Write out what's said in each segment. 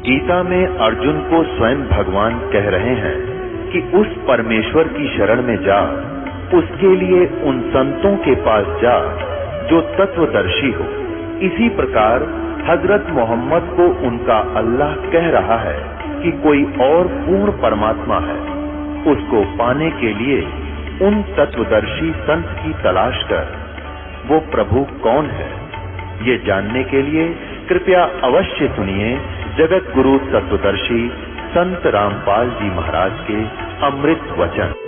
गीता में अर्जुन को स्वयं भगवान कह रहे हैं कि उस परमेश्वर की शरण में जा, उसके लिए उन संतों के पास जा जो तत्वदर्शी हो। इसी प्रकार हजरत मोहम्मद को उनका अल्लाह कह रहा है कि कोई और पूर्ण परमात्मा है। उसको पाने के लिए उन तत्वदर्शी संत की तलाश कर। वो प्रभु कौन है, ये जानने के लिए कृपया अवश्य सुनिए जगत गुरु तत्वदर्शी संत रामपाल जी महाराज के अमृत वचन।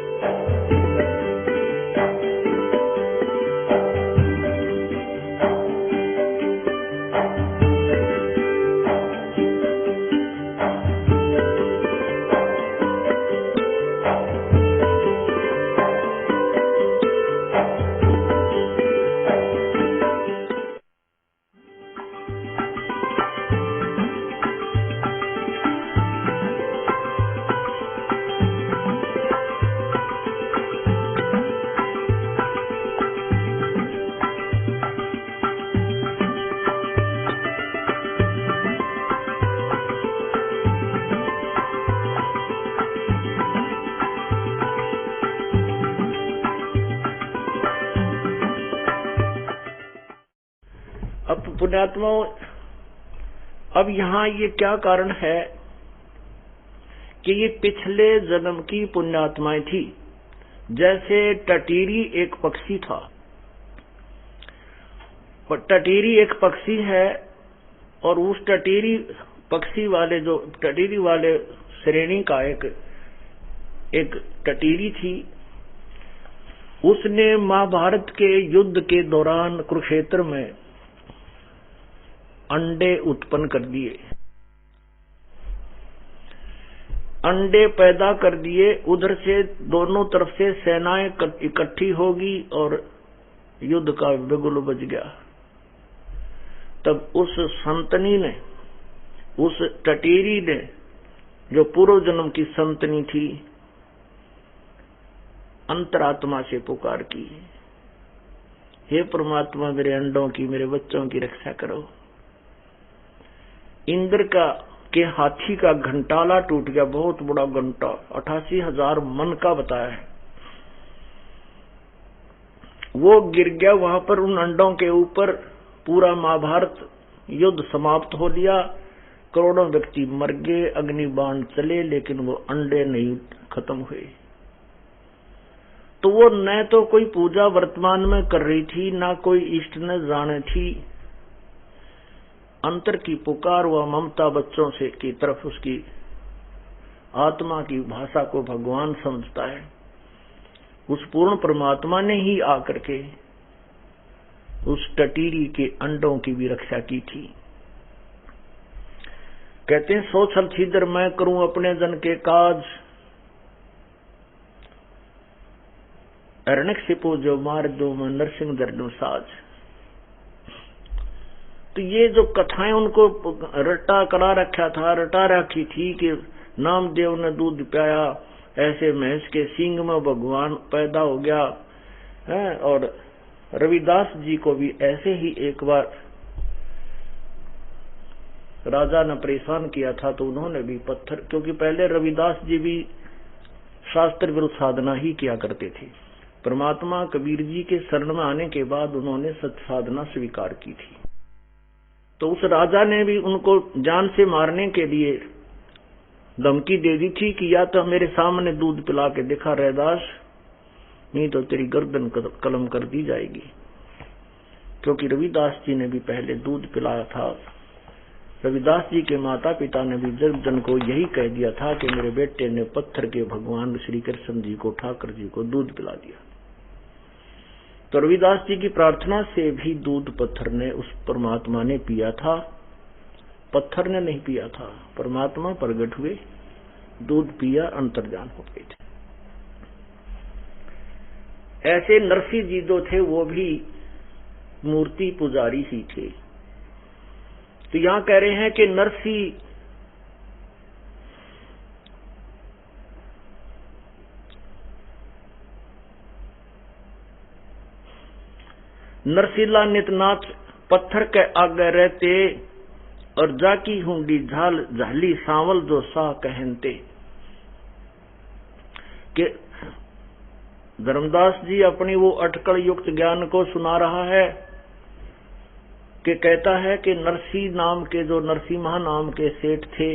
पुण्यात्माओं, अब यहाँ ये क्या कारण है कि ये पिछले जन्म की पुण्यात्माएं थी। जैसे टटीरी एक पक्षी था, टटीरी एक पक्षी है और उस टटीरी पक्षी वाले जो टटीरी वाले श्रेणी का एक टटीरी थी। उसने महाभारत के युद्ध के दौरान कुरुक्षेत्र में अंडे उत्पन्न कर दिए, अंडे पैदा कर दिए। उधर से दोनों तरफ से सेनाएं इकट्ठी होगी और युद्ध का बिगुल बज गया। तब उस संतनी ने, उस टटीरी ने, जो पूर्व जन्म की संतनी थी, अंतरात्मा से पुकार की, हे परमात्मा, मेरे अंडों की, मेरे बच्चों की रक्षा करो। इंद्र के हाथी का घंटाला टूट गया, बहुत बड़ा घंटा, 88,000 मन का बताया है। वो गिर गया वहां पर उन अंडों के ऊपर। पूरा महाभारत युद्ध समाप्त हो लिया, करोड़ों व्यक्ति मर गए, अग्निबाण चले, लेकिन वो अंडे नहीं खत्म हुए। तो वो न तो कोई पूजा वर्तमान में कर रही थी, ना कोई इष्ट न जाने थी। अंतर की पुकार व ममता बच्चों से की तरफ, उसकी आत्मा की भाषा को भगवान समझता है। उस पूर्ण परमात्मा ने ही आकर के उस टटीरी के अंडों की भी रक्षा की थी। कहते हैं, 100 छल छिद्र मैं करूं अपने जन के काज, अरणक सिपो जो मार दो मैं नरसिंह दर्दों साज। तो ये जो कथाएं उनको रटा करा रखा था, रटा रखी थी कि नामदेव ने दूध पियाया, ऐसे भैंस के सींग में भगवान पैदा हो गया है। और रविदास जी को भी ऐसे ही एक बार राजा ने परेशान किया था, तो उन्होंने भी पत्थर, क्योंकि पहले रविदास जी भी शास्त्र विरुद्ध साधना ही किया करते थे। परमात्मा कबीर जी के शरण में आने के बाद उन्होंने सत्य साधना स्वीकार की थी। तो उस राजा ने भी उनको जान से मारने के लिए धमकी दे दी थी कि या तो मेरे सामने दूध पिला के दिखा रैदास, नहीं तो तेरी गर्दन कलम कर दी जाएगी। क्योंकि रविदास जी ने भी पहले दूध पिलाया था। रविदास जी के माता पिता ने भी जन को यही कह दिया था कि मेरे बेटे ने पत्थर के भगवान श्री कृष्ण जी को, ठाकर जी को दूध पिला दिया। तो रविदास जी की प्रार्थना से भी दूध पत्थर ने, उस परमात्मा ने पिया था, पत्थर ने नहीं पिया था। परमात्मा प्रगट हुए, दूध पिया, अंतर्जान हो गए थे। ऐसे नरसिंह जी जो थे वो भी मूर्ति पुजारी ही थे। तो यहां कह रहे हैं कि नरसिला नितनाथ पत्थर के आगे रहते, और जाकी हुंडी झाल झाली सांवल जो सा कहनते। कि धर्मदास जी अपनी वो अटकल युक्त ज्ञान को सुना रहा है कि कहता है कि नरसी नाम के जो नरसिम्हा नाम के सेठ थे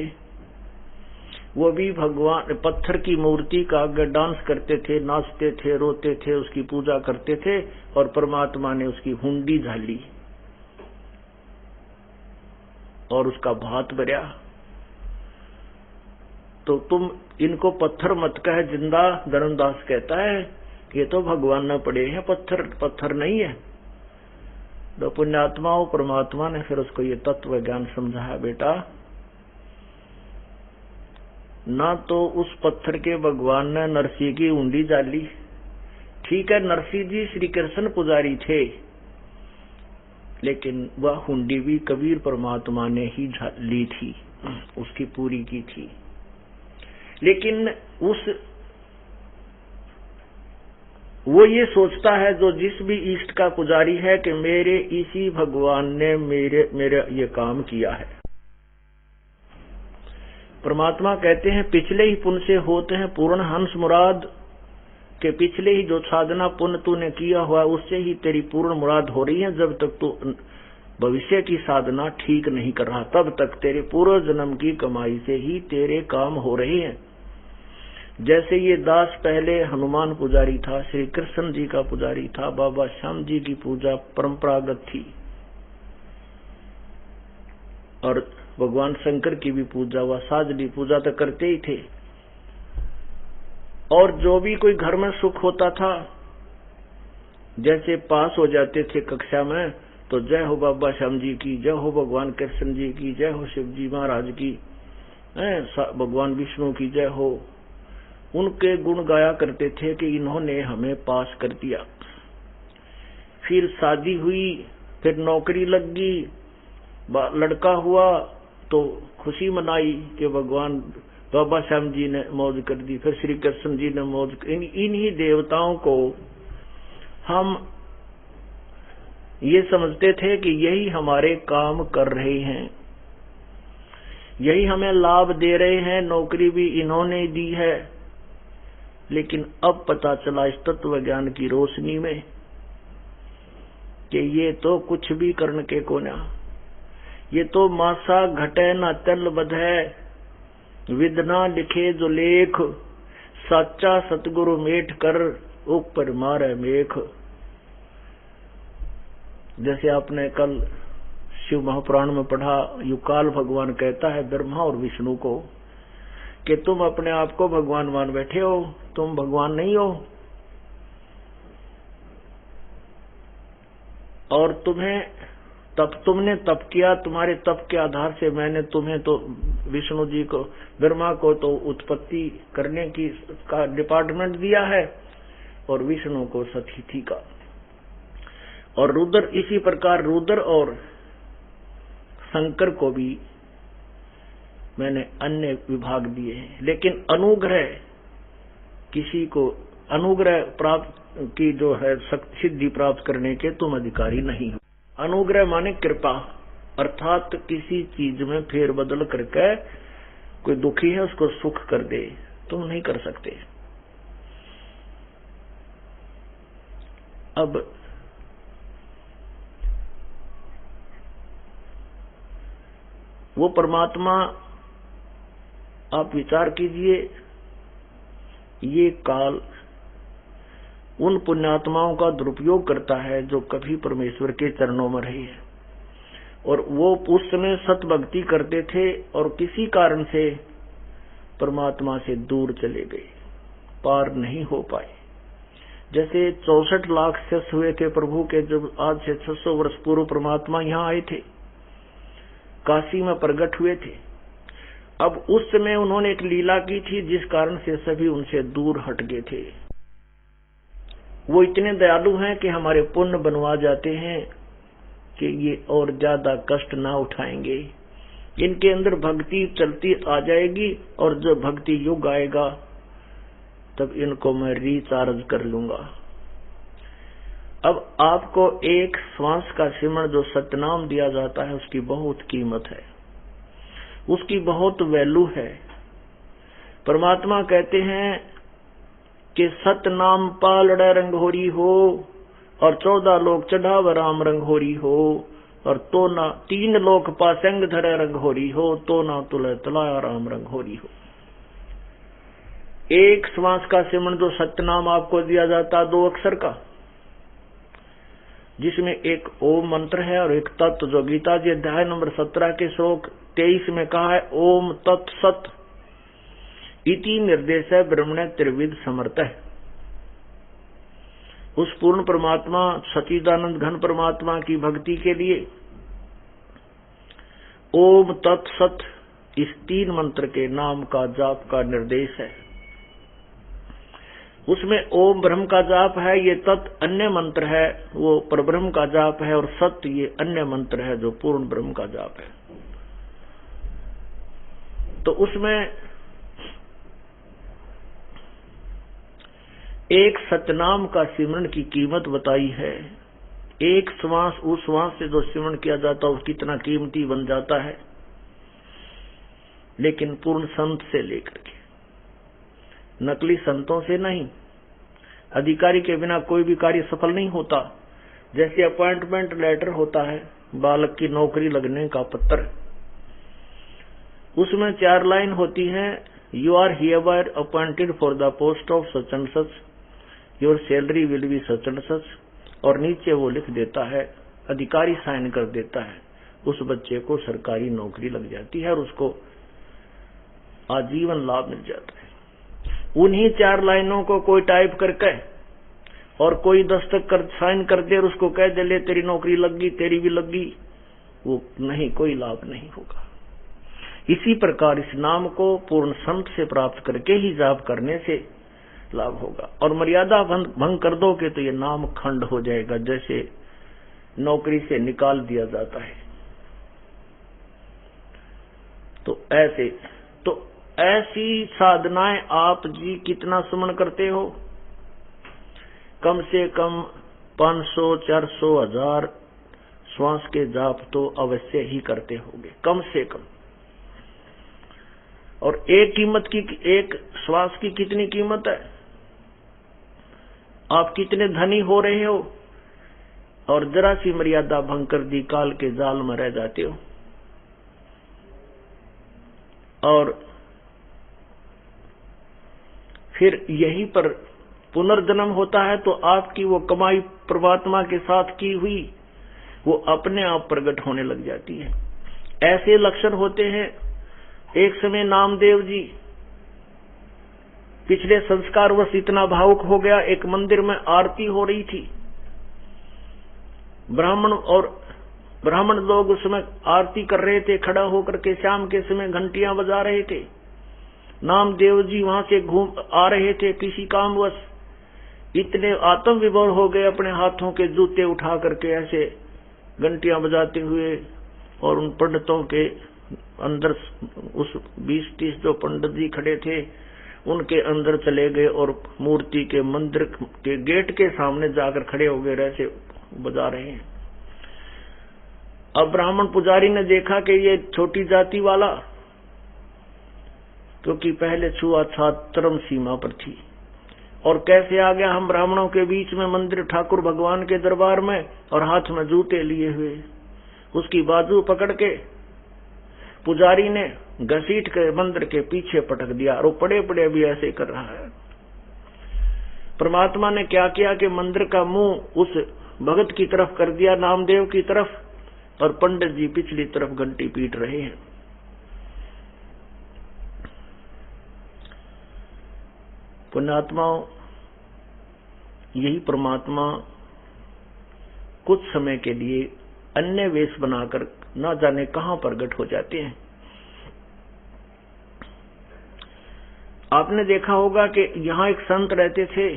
वो भी भगवान पत्थर की मूर्ति का आगे डांस करते थे, नाचते थे, रोते थे, उसकी पूजा करते थे और परमात्मा ने उसकी हुंडी झाली और उसका भात भरा। तो तुम इनको पत्थर मत कह जिंदा। धर्मदास कहता है ये तो भगवान न पड़े हैं, पत्थर पत्थर नहीं है। तो पुण्यात्माओं परमात्मा ने फिर उसको ये तत्व ज्ञान समझाया, बेटा ना तो उस पत्थर के भगवान ने नरसिंह की हुंडी डाली, ठीक है नरसिंह जी श्री कृष्ण पुजारी थे, लेकिन वह हुंडी भी कबीर परमात्मा ने ही ली थी, उसकी पूरी की थी। लेकिन वो ये सोचता है जो जिस भी इष्ट का पुजारी है कि मेरे इसी भगवान ने मेरे ये काम किया है। परमात्मा कहते हैं पिछले ही पुण्य से होते हैं पूर्ण हंस मुराद, के पिछले ही जो साधना पुण्य तूने किया हुआ उससे ही तेरी पूर्ण मुराद हो रही है। जब तक तू भविष्य की साधना ठीक नहीं कर रहा तब तक तेरे पूर्व जन्म की कमाई से ही तेरे काम हो रहे हैं। जैसे ये दास पहले हनुमान पुजारी था, श्री कृष्ण जी का पुजारी था, बाबा श्याम जी की पूजा परंपरागत थी और भगवान शंकर की भी पूजा व साजली पूजा तो करते ही थे। और जो भी कोई घर में सुख होता था, जैसे पास हो जाते थे कक्षा में तो जय हो बाबा श्याम जी की, जय हो भगवान कृष्ण जी की, जय हो शिव जी महाराज की, भगवान विष्णु की जय हो, उनके गुण गाया करते थे कि इन्होंने हमें पास कर दिया। फिर शादी हुई, फिर नौकरी लग गई, लड़का हुआ तो खुशी मनाई कि भगवान बाबा श्याम जी ने मौज कर दी, फिर श्री कृष्ण जी ने मौज। इन्हीं देवताओं को हम ये समझते थे कि यही हमारे काम कर रहे हैं, यही हमें लाभ दे रहे हैं, नौकरी भी इन्होंने दी है। लेकिन अब पता चला इस तत्व ज्ञान की रोशनी में कि ये तो कुछ भी करने के कोना, ये तो मासा घटे न तल बधै, विदना लिखे जो लेख, साचा सतगुरु मेट कर ऊपर मारे मेख। जैसे आपने कल शिव महापुराण में पढ़ा, युकाल भगवान कहता है ब्रह्मा और विष्णु को कि तुम अपने आप को भगवान मान बैठे हो, तुम भगवान नहीं हो। और तुमने तप किया, तुम्हारे तप के आधार से मैंने तुम्हें तो विष्णु जी को, ब्रह्मा को तो उत्पत्ति करने की का डिपार्टमेंट दिया है और विष्णु को सतिथि का, और रुद्र इसी प्रकार रुद्र और शंकर को भी मैंने अन्य विभाग दिए हैं। लेकिन अनुग्रह किसी को अनुग्रह प्राप्त की जो है सिद्धि प्राप्त करने के तुम अधिकारी नहीं हो। अनुग्रह माने कृपा, अर्थात किसी चीज में फेरबदल करके कोई दुखी है उसको सुख कर दे, तुम नहीं कर सकते। अब वो परमात्मा, आप विचार कीजिए, ये काल उन पुण्यात्माओं का दुरुपयोग करता है जो कभी परमेश्वर के चरणों में रहे हैं, और वो उस समय सत भक्ति करते थे और किसी कारण से परमात्मा से दूर चले गए, पार नहीं हो पाए। जैसे 64 लाख शिष्य हुए थे प्रभु के, जब आज से 600 वर्ष पूर्व परमात्मा यहाँ आए थे, काशी में प्रकट हुए थे। अब उस समय उन्होंने एक लीला की थी जिस कारण से सभी उनसे दूर हट गए थे। वो इतने दयालु हैं कि हमारे पुण्य बनवा जाते हैं कि ये और ज्यादा कष्ट ना उठाएंगे, इनके अंदर भक्ति चलती आ जाएगी और जब भक्ति युग आएगा तब इनको मैं रिचार्ज कर लूंगा। अब आपको एक श्वास का सिमरण जो सतनाम दिया जाता है उसकी बहुत कीमत है। उसकी बहुत वैल्यू है। परमात्मा कहते हैं कि सत नाम पालड़े रंगोरी हो और 14 लोग चढ़ाव राम रंगोरी हो और तो ना 3 लोक पासंग धरे रंगोरी हो तो ना तुले तलाया राम रंगोरी हो। एक श्वास का सिमरन जो सतनाम आपको दिया जाता 2 अक्षर का, जिसमें एक ओम मंत्र है और एक तत्व, जो गीता जी अध्याय नंबर 17 के श्लोक 23 में कहा है ओम तत्सत इति निर्देश है ब्रह्मणे त्रिविध समर्थ है। उस पूर्ण परमात्मा सच्चिदानंद घन परमात्मा की भक्ति के लिए ओम तत्सत इस 3 मंत्र के नाम का जाप का निर्देश है। उसमें ओम ब्रह्म का जाप है, ये तत् अन्य मंत्र है वो परब्रह्म का जाप है, और सत्य ये अन्य मंत्र है जो पूर्ण ब्रह्म का जाप है। तो उसमें एक सतनाम का सिमरन की कीमत बताई है। एक श्वास, उस श्वास से जो सिमरन किया जाता है वो कितना कीमती बन जाता है। लेकिन पूर्ण संत से लेकर के, नकली संतों से नहीं। अधिकारी के बिना कोई भी कार्य सफल नहीं होता। जैसे अपॉइंटमेंट लेटर होता है, बालक की नौकरी लगने का पत्र, उसमें 4 लाइन होती हैं। You are hereby appointed for the post of such and such, your salary will be such and such, और नीचे वो लिख देता है, अधिकारी साइन कर देता है, उस बच्चे को सरकारी नौकरी लग जाती है और उसको आजीवन लाभ मिल जाता है। उन्हीं 4 लाइनों को कोई टाइप करके और कोई दस्तखत कर साइन कर दे और उसको कह दे ले तेरी नौकरी लग गई, तेरी भी लग गई, वो नहीं, कोई लाभ नहीं होगा। इसी प्रकार इस नाम को पूर्ण संत से प्राप्त करके ही जाप करने से लाभ होगा। और मर्यादा भंग कर दोगे तो ये नाम खंड हो जाएगा, जैसे नौकरी से निकाल दिया जाता है। तो ऐसी साधनाएं आप जी कितना सुमन करते हो? कम से कम 500, 400, 1000 श्वास के जाप तो अवश्य ही करते होंगे, कम से कम। और एक श्वास की कितनी कीमत है? आप कितने धनी हो रहे हो और जरा सी मर्यादा भंग कर दी, काल के जाल में रह जाते हो। और फिर यहीं पर पुनर्जन्म होता है तो आपकी वो कमाई परमात्मा के साथ की हुई वो अपने आप प्रकट होने लग जाती है। ऐसे लक्षण होते हैं। एक समय नामदेव जी पिछले संस्कार वर्ष इतना भावुक हो गया, एक मंदिर में आरती हो रही थी, ब्राह्मण लोग उसमें आरती कर रहे थे, खड़ा होकर के शाम के समय घंटियां बजा रहे थे। नामदेव जी वहां से घूम आ रहे थे किसी कामवश, इतने आत्म विभोर हो गए, अपने हाथों के जूते उठा करके ऐसे घंटियां बजाते हुए, और उन पंडितों के अंदर उस 20-30 जो पंडित जी खड़े थे उनके अंदर चले गए और मूर्ति के मंदिर के गेट के सामने जाकर खड़े हो गए, ऐसे बजा रहे हैं। अब ब्राह्मण पुजारी ने देखा कि ये छोटी जाति वाला, क्योंकि पहले छुआछूत चरम सीमा पर थी, और कैसे आ गया हम ब्राह्मणों के बीच में मंदिर ठाकुर भगवान के दरबार में, और हाथ में जूते लिए हुए। उसकी बाजू पकड़ के पुजारी ने घसीट के मंदिर के पीछे पटक दिया, और वो पड़े पड़े भी ऐसे कर रहा है। परमात्मा ने क्या किया कि मंदिर का मुंह उस भगत की तरफ कर दिया, नामदेव की तरफ, और पंडित जी पिछली तरफ घंटी पीट रहे हैं। पुण्यात्माओं, यही परमात्मा कुछ समय के लिए अन्य वेश बनाकर न जाने कहां प्रकट हो जाते हैं। आपने देखा होगा कि यहां एक संत रहते थे,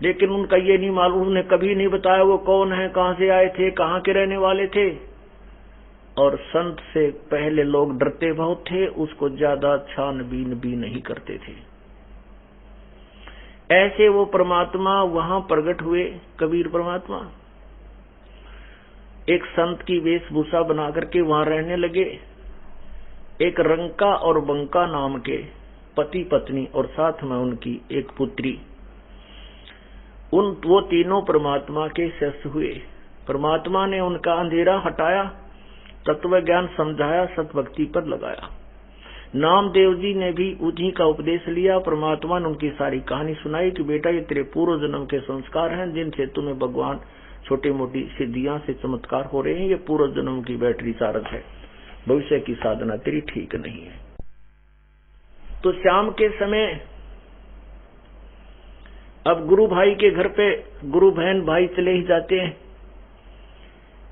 लेकिन उनका ये नहीं मालूम, उन्हें कभी नहीं बताया वो कौन है, कहां से आए थे, कहां के रहने वाले थे। और संत से पहले लोग डरते बहुत थे, उसको ज्यादा छानबीन भी नहीं करते थे। ऐसे वो परमात्मा वहां प्रकट हुए, कबीर परमात्मा एक संत की वेशभूषा बना करके वहां रहने लगे। एक रंका और बंका नाम के पति पत्नी और साथ में उनकी एक पुत्री, वो तीनों परमात्मा के शिष्य हुए। परमात्मा ने उनका अंधेरा हटाया, तत्व ज्ञान समझाया, सतभक्ति पर लगाया। नामदेव जी ने भी उन्हीं का उपदेश लिया। परमात्मा ने उनकी सारी कहानी सुनाई कि बेटा ये तेरे पूर्व जन्म के संस्कार हैं, जिनसे तुम्हें भगवान छोटी मोटी सिद्धियां से चमत्कार हो रहे हैं। ये पूर्व जन्म की बैटरी चार्ज है, भविष्य की साधना तेरी ठीक नहीं है। तो शाम के समय अब गुरु भाई के घर पे गुरु बहन भाई चले ही जाते हैं।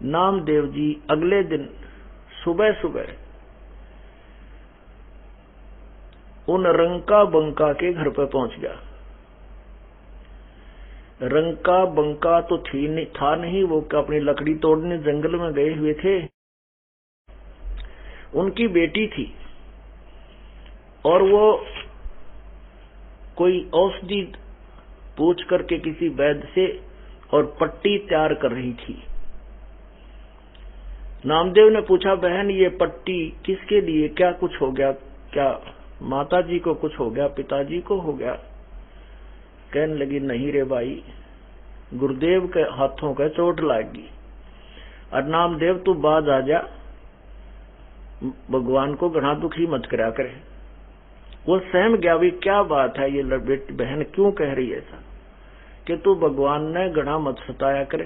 नामदेव जी अगले दिन सुबह सुबह उन रंका बंका के घर पर पहुंच गया। रंका बंका तो था नहीं, वो अपनी लकड़ी तोड़ने जंगल में गए हुए थे। उनकी बेटी थी और वो कोई औषधि पूछ करके किसी वैद्य से और पट्टी तैयार कर रही थी। नामदेव ने पूछा, बहन ये पट्टी किसके लिए, क्या कुछ हो गया, क्या माता जी को कुछ हो गया, पिताजी को हो गया? कहने लगी, नहीं रे भाई, गुरुदेव के हाथों का चोट लागी। और नामदेव तू बाज आ जा, भगवान को घना दुखी मत करा करे। वो सहम गया, भी क्या बात है, ये बहन क्यों कह रही है ऐसा कि तू भगवान ने घना मत सताया करे,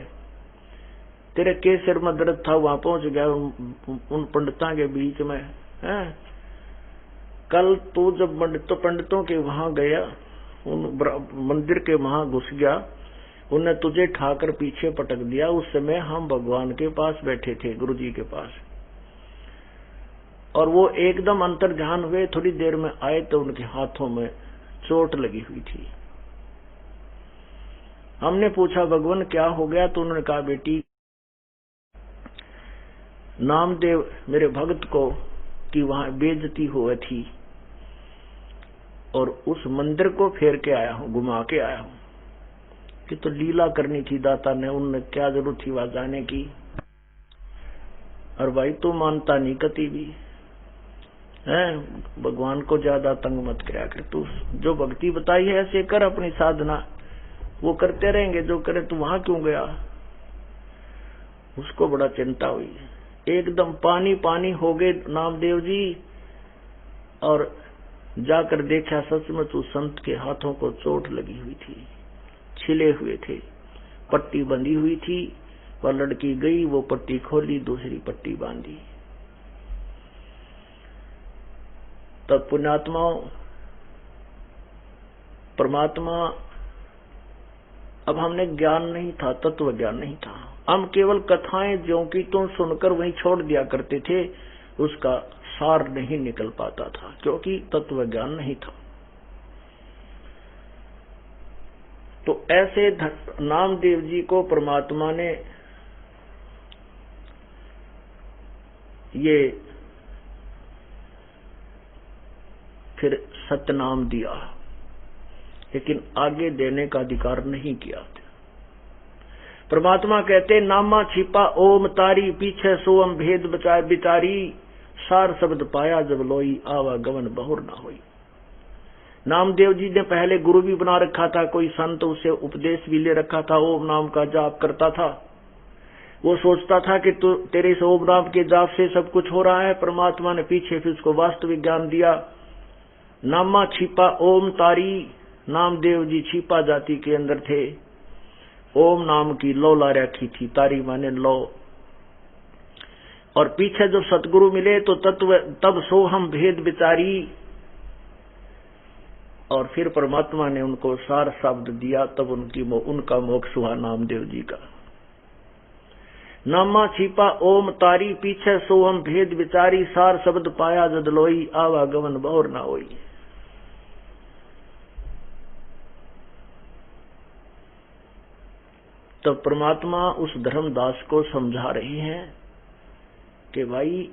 तेरे के सिर में दर्द था, वहां पहुंच गया उन पंडितों के बीच में है। कल तू जब पंडितों के वहां गया, उन मंदिर के वहां घुस गया, उन्हें तुझे ठाकर पीछे पटक दिया। उस समय हम भगवान के पास बैठे थे, गुरु जी के पास, और वो एकदम अंतर ध्यान हुए, थोड़ी देर में आए तो उनके हाथों में चोट लगी हुई थी। हमने पूछा, भगवान क्या हो गया? तो उन्होंने कहा, बेटी नामदेव मेरे भक्त को कि वहां बेइज्जती हुई थी और उस मंदिर को फेर के आया हूं, घुमा के आया हूं कि तो लीला करनी थी दाता ने, उनने क्या जरूरत थी वहां जाने की। और भाई तू मानता नहीं कति भी है, भगवान को ज्यादा तंग मत कराया कर, तू जो भक्ति बताई है ऐसे कर, अपनी साधना वो करते रहेंगे जो करे, तू वहां क्यों गया? उसको बड़ा चिंता हुई, एकदम पानी पानी हो गए नामदेव जी, और जाकर देखा सच में तो संत के हाथों को चोट लगी हुई थी, छिले हुए थे, पट्टी बंधी हुई थी। वह लड़की गई, वो पट्टी खोली, दूसरी पट्टी बांधी। तब पुण्यात्माओं, परमात्मा, अब हमने ज्ञान नहीं था, तत्व ज्ञान नहीं था, हम केवल कथाएं ज्यों की त्यों सुनकर वहीं छोड़ दिया करते थे, उसका सार नहीं निकल पाता था क्योंकि तत्व ज्ञान नहीं था। तो ऐसे नामदेव जी को परमात्मा ने ये फिर सतनाम दिया, लेकिन आगे देने का अधिकार नहीं किया। परमात्मा कहते, नामा छिपा ओम तारी, पीछे सोम भेद बचाए बिचारी, सार शब्द पाया जब लोई, आवागमन बहुर ना होई। नामदेव जी ने पहले गुरु भी बना रखा था, कोई संत उससे उपदेश भी ले रखा था, ओम नाम का जाप करता था। वो सोचता था कि तेरे इस ओम नाम के जाप से सब कुछ हो रहा है। परमात्मा ने पीछे फिर उसको वास्तविक ज्ञान दिया। नामा छिपा ओम तारी, नामदेव जी छिपा जाति के अंदर थे, ओम नाम की लो ला रखी थी, तारी माने लो। और पीछे जब सतगुरु मिले तो तब सोहम भेद विचारी, और फिर परमात्मा ने उनको सार शब्द दिया, तब उनका मोक्ष हुआ नामदेव जी का। नामा छिपा ओम तारी, पीछे सोहम भेद विचारी, सार शब्द पाया जद लोई, आवागमन बहुर ना होई। तो परमात्मा उस धर्मदास को समझा रहे हैं कि भाई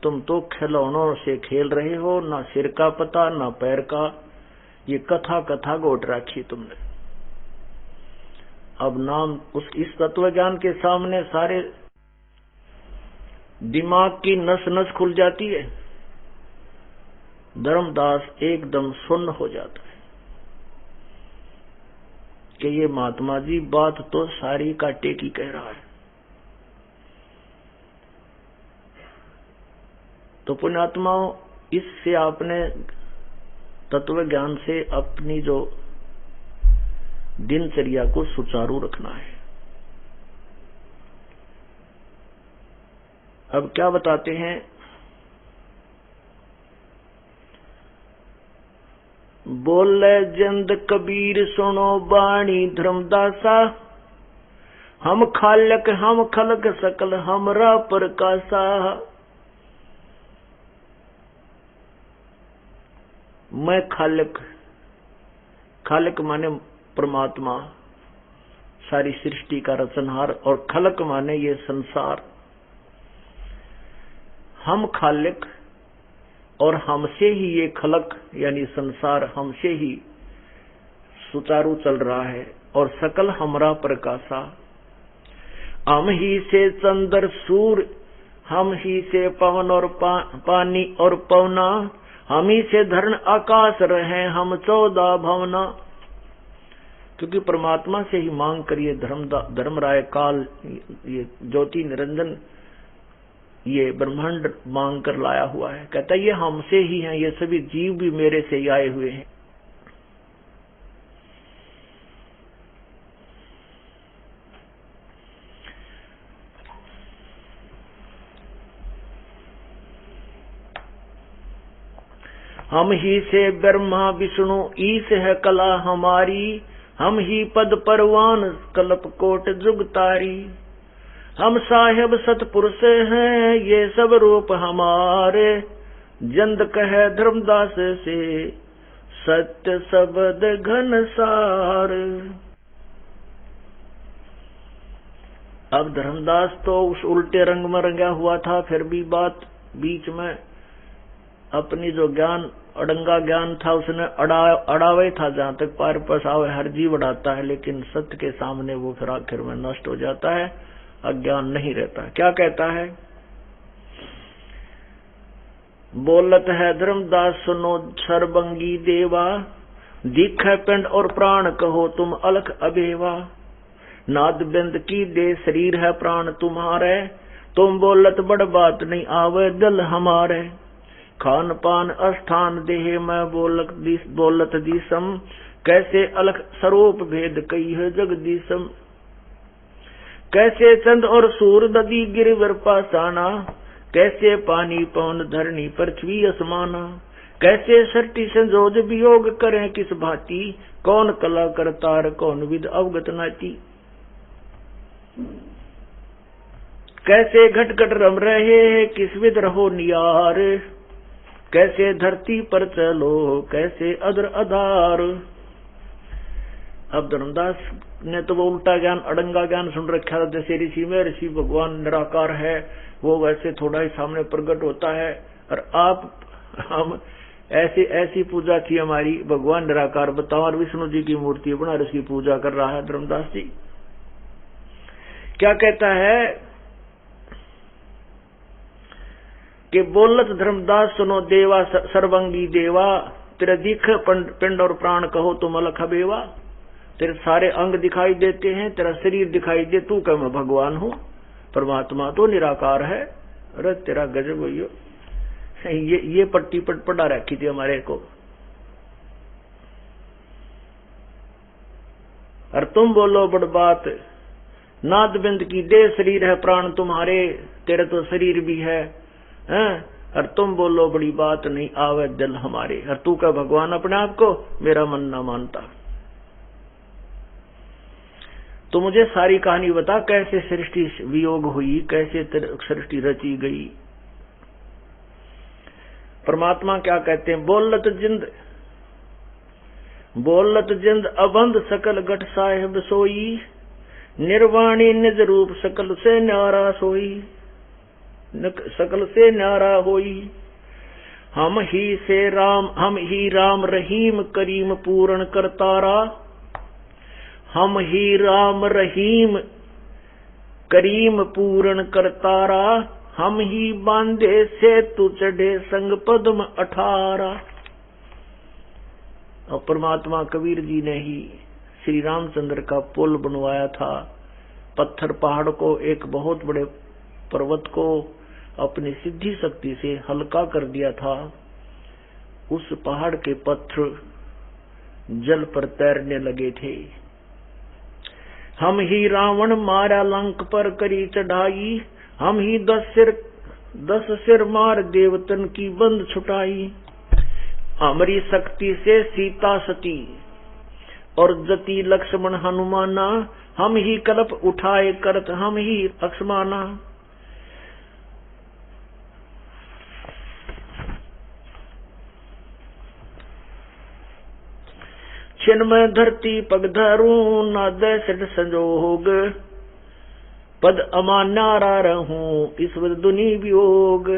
तुम तो खिलौनों से खेल रहे हो, ना सिर का पता ना पैर का, ये कथा कथा गोट रखी तुमने। अब नाम इस तत्व ज्ञान के सामने सारे दिमाग की नस नस खुल जाती है। धर्मदास एकदम सुन्न हो जाता है कि ये महात्मा जी बात तो सारी काटे की कह रहा है। तो पुण्यात्माओं, इससे आपने तत्व ज्ञान से अपनी जो दिनचर्या को सुचारू रखना है। अब क्या बताते हैं, बोले जिंद कबीर सुनो बाणी धर्मदासा, हम खालक हम खलक सकल हमरा प्रकाशा। मैं खालक, खालक माने परमात्मा, सारी सृष्टि का रचनहार, और खलक माने ये संसार। हम खालिक और हमसे ही ये खलक यानी संसार हमसे ही सुचारू चल रहा है। और सकल हमरा प्रकाशा, हम ही से चंद्र सूर्य, हम ही से पवन और पानी और पवना, हम ही से धरण आकाश रहे हम 14 भवना। क्योंकि परमात्मा से ही मांग करिए धर्मराय काल, ये ज्योति निरंजन, ये ब्रह्मांड मांग कर लाया हुआ है। कहता है ये हमसे ही हैं, ये सभी जीव भी मेरे से ही आए हुए हैं। हम ही से ब्रह्मा विष्णु ईश है कला हमारी, हम ही पद परवान कल्प कोट जुग तारी। हम साहेब सतपुरुष हैं ये सब रूप हमारे, जंद कहे धर्मदास से सत्य शब्द घन सार। अब धर्मदास तो उस उल्टे रंग में रंगा हुआ था, फिर भी बात बीच में अपनी जो ज्ञान अड़ंगा ज्ञान था उसने अड़ावे था, जहां तक पार पसावे हर जीव अड़ाता है, लेकिन सत्य के सामने वो फिर आखिर में नष्ट हो जाता है, अज्ञान नहीं रहता। क्या कहता है, बोलत है धर्मदास सुनो सर्वंगी देवा, दिखे पिंड और प्राण कहो तुम अलख अबेवा। नाद बिंद की दे शरीर है प्राण तुम्हारे, तुम बोलत बड़ बात नहीं आवे दिल हमारे। खान पान अस्थान देह में बोलत दिसम, कैसे अलख स्वरूप भेद कई है जगदीशम। कैसे चंद और सूर नदी गिरवर पासाना, कैसे पानी पवन धरणी पृथ्वी असमाना। कैसे सृष्टि संजोज वियोग करें किस भांति, कौन कला करतार कौन विद अवगत नाती। कैसे घट घट रम रहे किस विद रहो नियार, कैसे धरती पर चलो कैसे अदर आधार। अब धर्मदास ने तो वो उल्टा ज्ञान अड़ंगा ज्ञान सुन रखा था, जैसे ऋषि में ऋषि भगवान निराकार है, वो वैसे थोड़ा ही सामने प्रकट होता है, और हम ऐसी पूजा की हमारी, भगवान निराकार बताओ, और विष्णु जी की मूर्ति बना ऋषि पूजा कर रहा है धर्मदास जी। क्या कहता है कि बोलत धर्मदास सुनो देवा सर्वंगी देवा, तेरा दिख पिंड और प्राण कहो तुम अलख बेवा। तेरे सारे अंग दिखाई देते हैं, तेरा शरीर दिखाई दे, तू क्या मैं भगवान हूँ, परमात्मा तो निराकार है। अरे तेरा गजब भैया, ये पट्टी पड़ा रखी थी हमारे को। और तुम बोलो बड़ बात, नाद बिंद की दे शरीर है प्राण तुम्हारे, तेरे तो शरीर भी है, और तुम बोलो बड़ी बात नहीं आवे दिल हमारे। और तू क्या भगवान अपने आप को, मेरा मन ना मानता। तो मुझे सारी कहानी बता, कैसे सृष्टि वियोग हुई, कैसे सृष्टि रची गई। परमात्मा क्या कहते हैं, बोलत जिंद अबंध सकल घट साहेब सोई, निर्वाणी निज रूप सकल से न्यारा सोई। सकल से न्यारा होई, हम ही राम रहीम करीम पूर्ण करतारा। हम ही राम रहीम करीम पूर्ण करतारा, हम ही बांधे से तू चढ़े संग पद्म 18। और परमात्मा कबीर जी ने ही श्री रामचंद्र का पुल बनवाया था। पत्थर पहाड़ को, एक बहुत बड़े पर्वत को अपनी सिद्धि शक्ति से हल्का कर दिया था। उस पहाड़ के पत्थर जल पर तैरने लगे थे। हम ही रावण मारा लंक पर करी चढ़ाई, हम ही 10 सिर मार देवतन की बंद छुटाई। हमारी शक्ति से सीता सती और जति लक्ष्मण हनुमाना, हम ही कल्प उठाए करत हम ही अक्षमाना। छिन में धरती पग धरूं नादय सिर संजोग, पद अमान्यारा रहूं ईश्वर दुनि वियोग।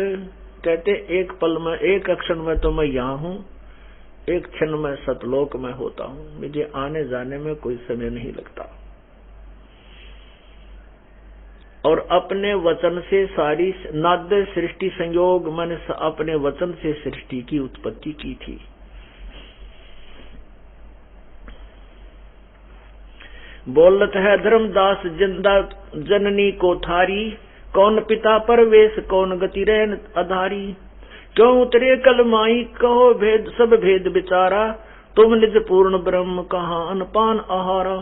कहते एक पल में, एक क्षण में तो मैं यहाँ हूँ, एक क्षण में सतलोक में होता हूँ। मुझे आने जाने में कोई समय नहीं लगता। और अपने वचन से सारी नाद्य सृष्टि संयोग, मैंने अपने वचन से सृष्टि की उत्पत्ति की थी। बोलत है धर्मदास जिंदा जननी को थारी, कौन पिता परवेश कौन गति रहन आधारी। क्यों उतरे कल माई कहो भेद सब भेद विचारा, तुम निज पूर्ण ब्रह्म कहाँ अनपान आहारा।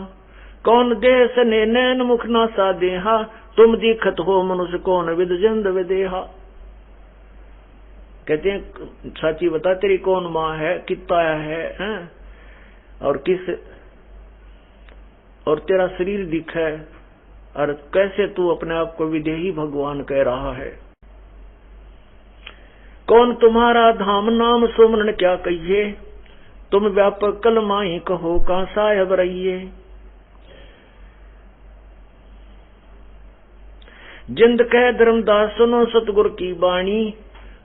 कौन देह सने नैन मुख नासा देहा, तुम दिखत हो मनुष्य कौन विद जंद विदेहा। कहते हैं साची बता तेरी कौन माँ है, कितना है और किस, और तेरा शरीर दिखे, और कैसे तू अपने आप को विदेही भगवान कह रहा है। कौन तुम्हारा धाम नाम सुमरण क्या कहिए, तुम व्यापक कल माही कहो कहाँ साहेब रहिए। जिंद कह धर्मदास सुनो सतगुर की बाणी,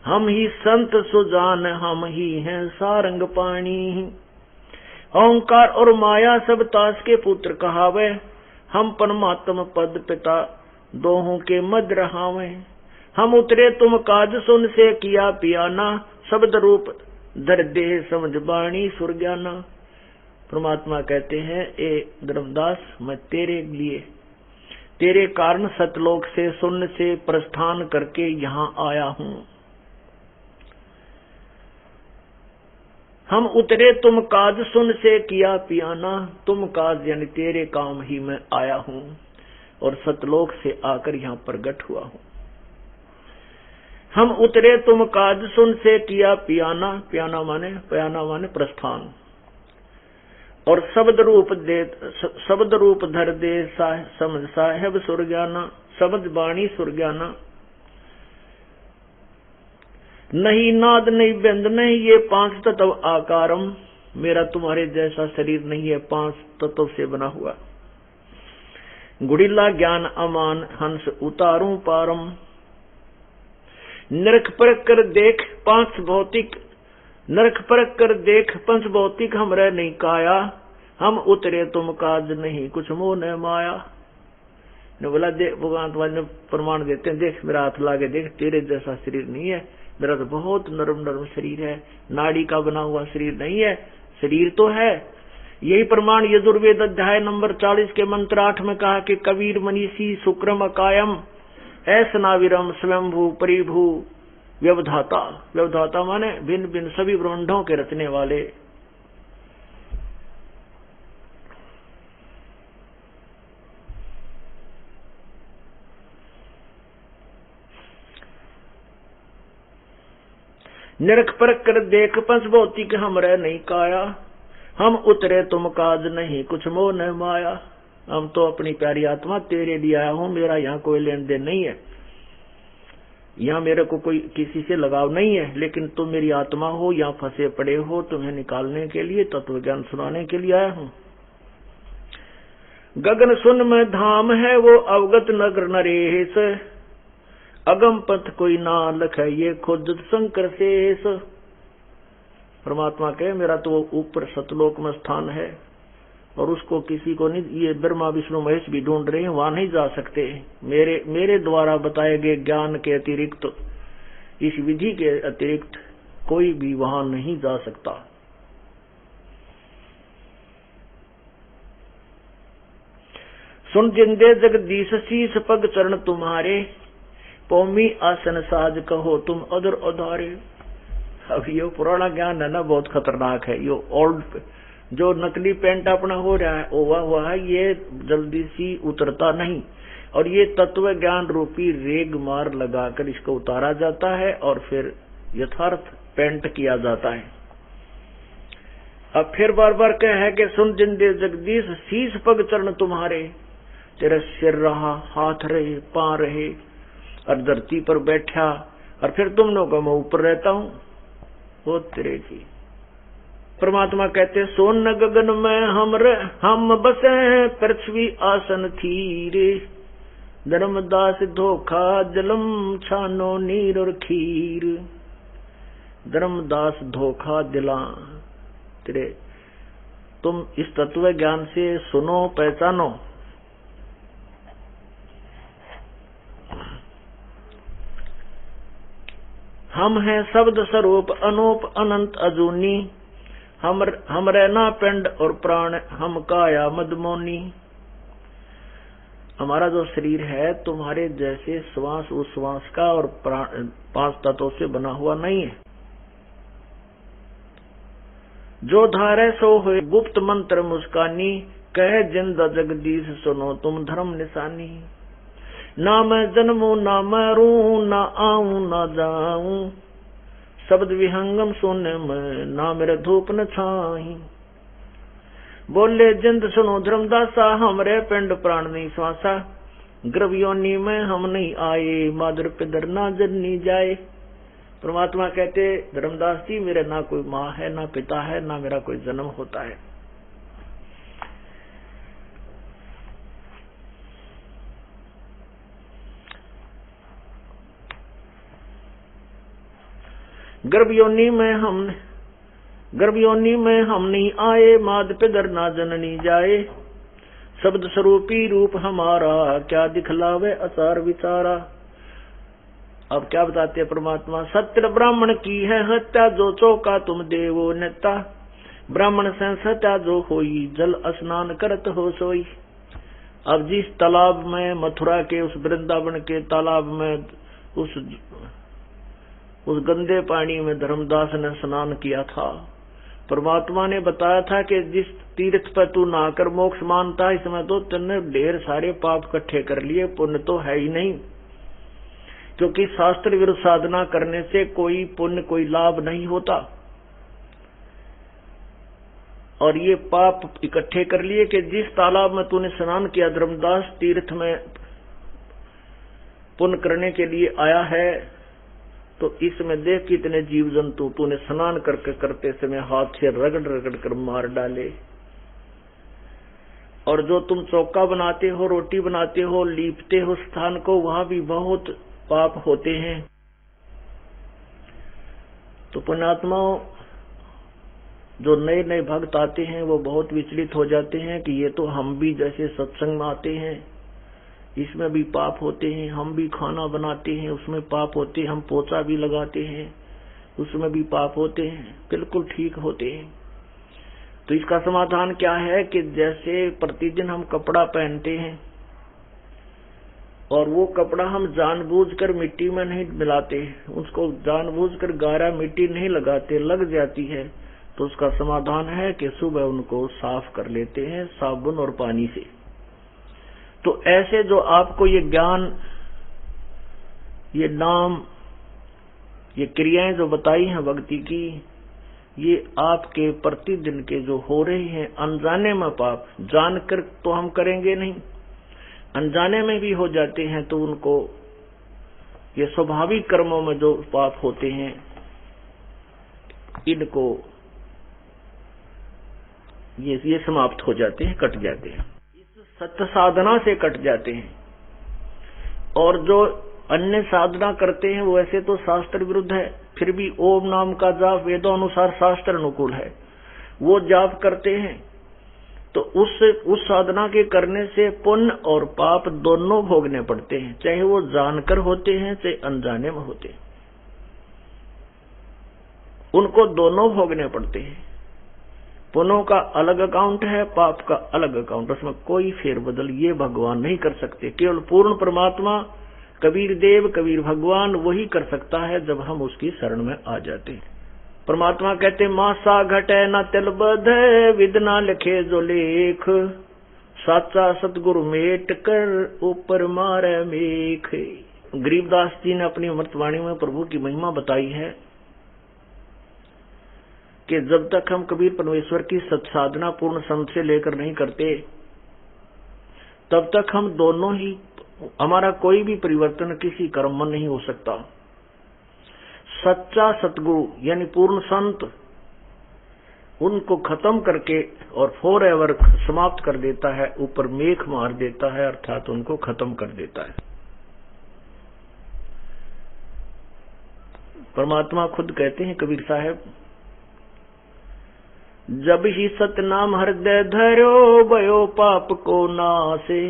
हम ही संत सुजान हम ही हैं सारंग पानी। ओंकार और माया सब तास के पुत्र कहावे, हम परमात्म पद पिता दोहों के मध्य रहावे। हम उतरे तुम काज सुन से किया पियाना, शब्द रूप धर देह समझ बाणी सुर ज्ञाना। परमात्मा कहते हैं ए धर्मदास, मैं तेरे लिए, तेरे कारण सतलोक से शून्य से प्रस्थान करके यहाँ आया हूँ। हम उतरे तुम काज सुन से किया पियाना, तुम काज यानी तेरे काम ही मैं आया हूँ और सतलोक से आकर यहाँ प्रगट हुआ हूँ। हम उतरे तुम काज सुन से किया पियाना, पियाना माने प्रस्थान, और शब्द रूप धर दे समझ साहेब सुर ज्ञाना, शब्द बाणी सुर ज्ञाना। नहीं नाद नहीं व्यंद नहीं ये 5 तत्व आकारम, मेरा तुम्हारे जैसा शरीर नहीं है, 5 तत्व से बना हुआ। गुड़िल्ला ज्ञान अमान हंस उतारूं पारम, नरक परख कर देख 5 भौतिक, नरक परख कर देख 5 भौतिक हमरे नहीं काया, हम उतरे तुम काज नहीं कुछ मोह न माया। ने बोला देख भगवान तुम्हारे प्रमाण देते हैं, देख मेरा हाथ लागे देख, तेरे जैसा शरीर नहीं है, मेरा तो बहुत नरम शरीर है, नाड़ी का बना हुआ शरीर नहीं है, शरीर तो है। यही प्रमाण यजुर्वेद अध्याय नंबर 40 के मंत्र 8 में कहा कि कबीर मनीषी शुक्रम अकायम ऐसनाविरम स्वयंभू परिभू व्यवधाता। व्यवधाता माने भिन्न भिन्न सभी ब्रह्मांडों के रचने वाले। नरक परख कर देख 5 भौतिक हमरे नहीं काया, हम उतरे तुम काज नहीं कुछ मोह न माया। हम तो अपनी प्यारी आत्मा तेरे लिए आया हूँ, मेरा यहाँ कोई लेन देन नहीं है, यहाँ मेरे को कोई किसी से लगाव नहीं है, लेकिन तुम मेरी आत्मा हो, यहाँ फंसे पड़े हो, तुम्हें निकालने के लिए तत्व ज्ञान सुनाने के लिए आया हूँ। गगन सुन में धाम है वो अवगत नगर नरेश, अगम पथ कोई ना लख है ये खुद शंकर शेष। परमात्मा कहे मेरा तो ऊपर सतलोक में स्थान है, और उसको किसी को नहीं, ये ब्रह्मा विष्णु महेश भी ढूंढ रहे हैं, वहां नहीं जा सकते। मेरे द्वारा बताए गए ज्ञान के अतिरिक्त, इस विधि के अतिरिक्त कोई भी वहां नहीं जा सकता। सुन जिंदे जगदीश शीस पग चरण तुम्हारे, पौमी आसन साज कहो तुम अदर उधारे। अब ये पुराना ज्ञान है ना, बहुत खतरनाक है। ये ओल्ड जो नकली पेंट अपना हो रहा है ओवा हुआ है, ये जल्दी सी उतरता नहीं, और ये तत्व ज्ञान रूपी रेग मार लगाकर इसको उतारा जाता है और फिर यथार्थ पेंट किया जाता है। अब फिर बार बार कह है कि सुन जिंदे जगदीश शीश पग चरण तुम्हारे, तेरा सिर रहा, हाथ रहे, पांव रहे, और धरती पर बैठा, और फिर तुम लोगों में ऊपर रहता हूं, वो तेरे की। परमात्मा कहते सोन गगन में हम बसे, पृथ्वी आसन थीरे, धर्मदास धोखा जलम छानो नीर और खीर। धर्मदास धोखा दिला तेरे, तुम इस तत्व ज्ञान से सुनो, पहचानो। हम हैं शब्द स्वरूप अनूप अनंत अजूनी, हम रहना पिंड और प्राण, हम काया मदमोनी। हमारा जो शरीर है तुम्हारे जैसे श्वास उश्वास का और पांच तत्वों से बना हुआ नहीं है। जो धारे सो हुए गुप्त मंत्र मुस्कानी, कहे जिंदा जगदीश सुनो तुम धर्म निशानी। ना मैं जन्मू ना मरूं, ना आऊं ना जाऊं, शब्द विहंगम सुने में, ना मेरे धूप न छाई। बोले जिंद सुनो धर्मदासा, हमरे पिंड प्राण नहीं श्वासा। गर्भ योनि में हम नहीं आए, मादर पिदर ना जन्नी जाए। परमात्मा कहते धर्मदास जी, मेरे ना कोई माँ है, ना पिता है, ना मेरा कोई जन्म होता है। गर्भ योनि में हम नहीं आए, माद पिदर ना जननी जाए। शब्द स्वरूपी रूप हमारा, क्या दिखलावे आचार विचारा। अब क्या बताते हैं परमात्मा, सत्य ब्राह्मण की है हत्या, जो चौका तुम देवो नेता। ब्राह्मण से सत्या जो होई, जल स्नान करत हो सोई। अब जिस तालाब में, मथुरा के उस वृंदावन के तालाब में, उस गंदे पानी में धर्मदास ने स्नान किया था। परमात्मा ने बताया था कि जिस तीर्थ पर तू नहाकर मोक्ष मानता, इसमें तो तुमने ढेर सारे पाप इकट्ठे कर लिए, पुण्य तो है ही नहीं। क्योंकि शास्त्र विरुद्ध साधना करने से कोई पुण्य कोई लाभ नहीं होता, और ये पाप इकट्ठे कर लिए कि जिस तालाब में तूने स्नान किया, धर्मदास तीर्थ में पुण्य करने के लिए आया है, तो इसमें देख कितने जीव जंतु तूने स्नान करते समय हाथ से रगड़ रगड़ कर मार डाले। और जो तुम चौका बनाते हो, रोटी बनाते हो, लीपते हो स्थान को, वहां भी बहुत पाप होते हैं। तो पुण्यात्माओं, जो नए नए भक्त आते हैं वो बहुत विचलित हो जाते हैं कि ये तो हम भी जैसे सत्संग में आते हैं, इसमें भी पाप होते हैं। हम भी खाना बनाते हैं, उसमें पाप होते हैं। हम पोछा भी लगाते हैं, उसमें भी पाप होते हैं। बिल्कुल ठीक होते हैं। तो इसका समाधान क्या है कि जैसे प्रतिदिन हम कपड़ा पहनते हैं और वो कपड़ा हम जानबूझकर मिट्टी में नहीं मिलाते, उसको जानबूझकर गारा मिट्टी नहीं लगाते, लग जाती है, तो उसका समाधान है कि सुबह उनको साफ कर लेते हैं साबुन और पानी से। तो ऐसे जो आपको ये ज्ञान, ये नाम, ये क्रियाएं जो बताई हैं भक्ति की, ये आपके प्रतिदिन के जो हो रहे हैं अनजाने में पाप, जानकर तो हम करेंगे नहीं, अनजाने में भी हो जाते हैं, तो उनको ये स्वाभाविक कर्मों में जो पाप होते हैं, इनको ये समाप्त हो जाते हैं, कट जाते हैं, इस सत्य साधना से कट जाते हैं। और जो अन्य साधना करते हैं वो ऐसे तो शास्त्र विरुद्ध है, फिर भी ओम नाम का जाप वेदों अनुसार शास्त्र अनुकूल है, वो जाप करते हैं तो उस साधना के करने से पुण्य और पाप दोनों भोगने पड़ते हैं, चाहे वो जानकर होते हैं चाहे अनजाने में होते हैं, उनको दोनों भोगने पड़ते हैं। पुण्यों का अलग अकाउंट है, पाप का अलग अकाउंट, उसमें कोई फेरबदल ये भगवान नहीं कर सकते। केवल पूर्ण परमात्मा कबीर देव, कबीर भगवान वही कर सकता है जब हम उसकी शरण में आ जाते हैं। परमात्मा कहते मासा घटे न तिल बधे, विद ना लिखे जो लेख, साचा सतगुरु मेट कर ऊपर मारे मेख। गरीबदास जी ने अपनी अमृतवाणी में प्रभु की महिमा बताई है कि जब तक हम कबीर परमेश्वर की सत्साधना पूर्ण संत से लेकर नहीं करते, तब तक हम दोनों ही, हमारा कोई भी परिवर्तन किसी कर्म में नहीं हो सकता। सच्चा सतगुरु यानी पूर्ण संत उनको खत्म करके और फॉर एवर समाप्त कर देता है, ऊपर मेख मार देता है, अर्थात उनको खत्म कर देता है। परमात्मा खुद कहते हैं कबीर साहब, जब ही सतनाम हृदय धरो, भयो पाप को नासे,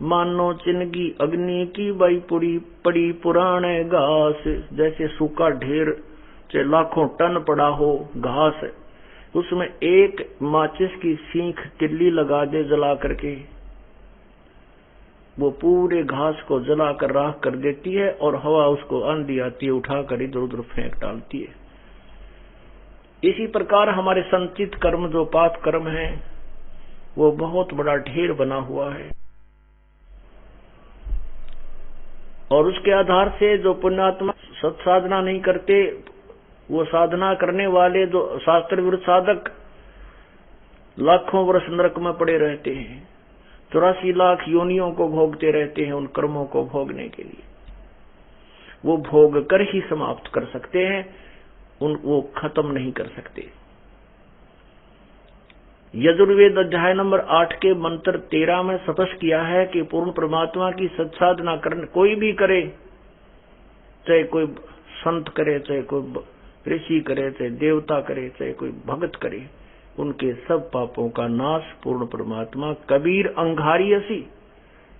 मानो चिनगी अग्नि की बाई पड़ी पुराने घास। जैसे सूखा ढेर चाहे लाखों टन पड़ा हो घास, उसमें एक माचिस की सीख तिल्ली लगा दे जला करके, वो पूरे घास को जलाकर राख कर देती है और हवा उसको आंधी आती है उठाकर इधर उधर फेंक डालती है। इसी प्रकार हमारे संचित कर्म जो पाप कर्म है वो बहुत बड़ा ढेर बना हुआ है, और उसके आधार से जो पुण्यात्मा सत्साधना नहीं करते, वो साधना करने वाले जो शास्त्र विरुद्ध साधक लाखों वर्ष नरक में पड़े रहते हैं, 84 लाख योनियों को भोगते रहते हैं उन कर्मों को भोगने के लिए। वो भोग कर ही समाप्त कर सकते हैं, वो खत्म नहीं कर सकते। यजुर्वेद अध्याय नंबर 8 के मंत्र 13 में स्पष्ट किया है कि पूर्ण परमात्मा की सत्साधना करने कोई भी करे, चाहे कोई संत करे, चाहे कोई ऋषि करे, चाहे देवता करे, चाहे कोई भगत करे, उनके सब पापों का नाश पूर्ण परमात्मा कबीर अंगारी असी।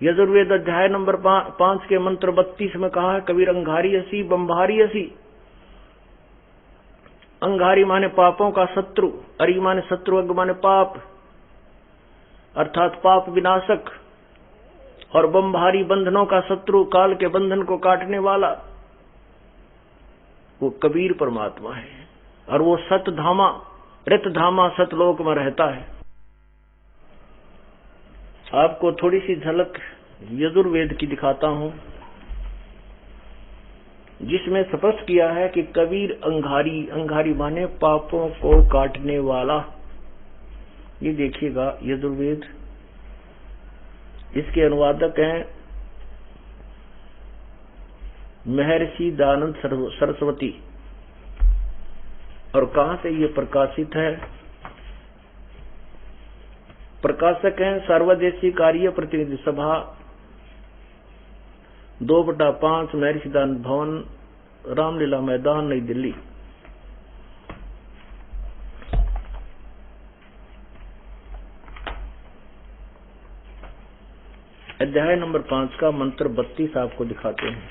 यजुर्वेद अध्याय नंबर 5 के मंत्र 32 में कहा है कबीर अंगारी असी बंभारी असी। अंगारी माने पापों का शत्रु, अरि माने शत्रु, अग माने पाप अर्थात पाप विनाशक, और बंभारी बंधनों का शत्रु, काल के बंधन को काटने वाला, वो कबीर परमात्मा है। और वो सतधामा रतधामा सतलोक में रहता है। आपको थोड़ी सी झलक यजुर्वेद की दिखाता हूं, जिसमें स्पष्ट किया है कि कबीर अंगारी, अंगारी माने पापों को काटने वाला। ये देखिएगा यजुर्वेद, इसके अनुवादक हैं महर्षि दयानंद सरस्वती। और कहां से ये प्रकाशित है? प्रकाशक हैं सर्वदेशी कार्य प्रतिनिधि सभा 2/5 महर्षि दयानंद भवन, रामलीला मैदान, नई दिल्ली। अध्याय नंबर 5 का मंत्र 32 आपको दिखाते हैं।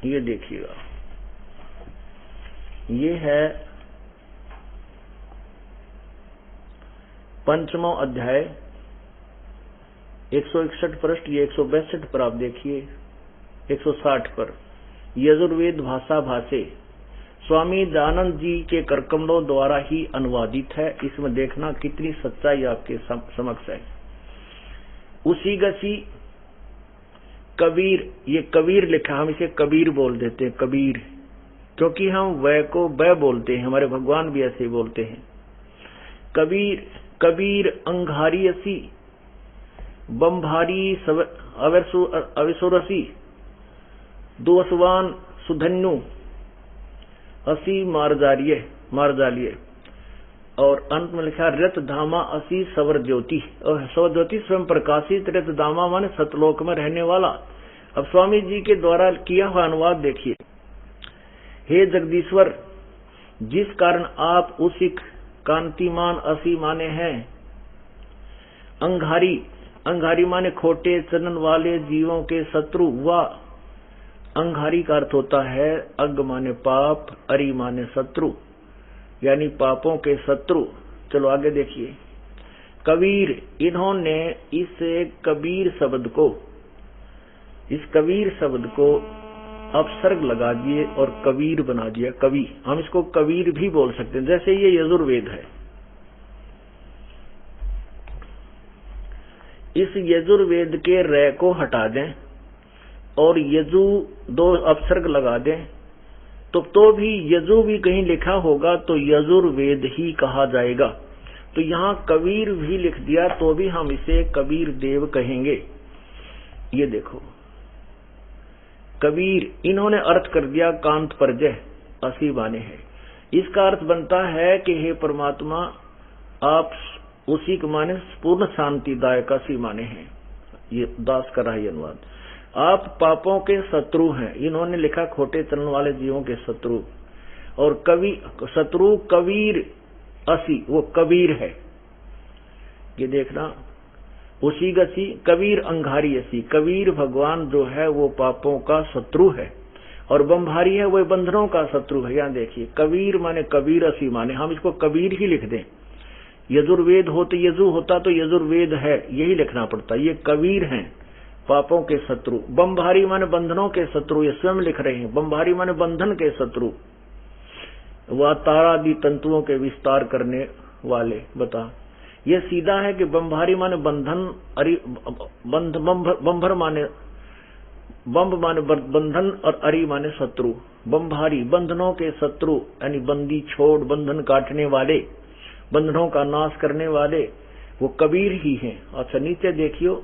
ये देखिएगा, ये है 5वां अध्याय 161 पृष्ठ, ये 162 पर आप देखिए, 160 पर यजुर्वेद भाषा भाषे स्वामी दयानंद जी के करकमलों द्वारा ही अनुवादित है। इसमें देखना कितनी सच्चाई आपके समक्ष है। उसी गसी कबीर, ये कबीर लिखा, हम इसे कबीर बोल देते हैं, कबीर, क्योंकि हम वह को बै बोलते हैं, हमारे भगवान भी ऐसे ही बोलते हैं। कबीर कबीर अंगारी असी बंभारी अविसुरसी दुअसवान सुधन्यु असी मारजालिये। और अंत में लिखा रत धामा असी सवर ज्योति, और सवर ज्योति स्वयं प्रकाशित, रत धामा माने सतलोक में रहने वाला। अब स्वामी जी के द्वारा किया हुआ अनुवाद देखिए। हे जगदीश्वर, जिस कारण आप उसी कांतिमान असी माने हैं अंगारी, अंगारी माने खोटे चलन वाले जीवों के शत्रु। व अंगारी का अर्थ होता है अग माने पाप, अरि माने शत्रु, यानी पापों के शत्रु। चलो आगे देखिए। कबीर, इन्होंने इस कबीर शब्द को, इस कबीर शब्द को अपसर्ग लगा दिए और कबीर बना दिया कवि। हम इसको कबीर भी बोल सकते हैं, जैसे ये यजुर्वेद है। इस यजुर्वेद के रे को हटा दें और यजु दो अपसर्ग लगा दें तो भी यजु भी कहीं लिखा होगा तो यजुर्वेद ही कहा जाएगा। तो यहाँ कबीर भी लिख दिया तो भी हम इसे कबीर देव कहेंगे। ये देखो कबीर, इन्होंने अर्थ कर दिया कांत परजय, असी माने है। इसका अर्थ बनता है कि हे परमात्मा आप उसी के माने पूर्ण शांतिदायक, असी माने हैं। ये दास का रहा अनुवाद। आप पापों के शत्रु हैं, इन्होंने लिखा खोटे चलन वाले जीवों के शत्रु। और कवि शत्रु कबीर असी, वो कबीर है। ये देखना उसी गसी कबीर अंगारी असी। कबीर भगवान जो है वो पापों का शत्रु है और बंभारी है वो बंधनों का शत्रु है। यहाँ देखिए कबीर माने कबीर असी माने, हम इसको कबीर ही लिख दें। यजुर्वेद हो तो यजु होता तो यजुर्वेद है, यही लिखना पड़ता। ये कबीर हैं पापों के शत्रु। बंभारी माने बंधनों के शत्रु, ये स्वयं लिख रहे हैं। बंभारी माने बंधन के शत्रु, वह तारादि तंतुओं के विस्तार करने वाले। बता ये सीधा है कि बंभारी माने बंधन, अरि बंभर माने बंभ माने बंधन और अरि माने शत्रु। बंभारी बंधनों के शत्रु, यानी बंदी छोड़, बंधन काटने वाले, बंधनों का नाश करने वाले वो कबीर ही हैं। अच्छा नीचे देखियो,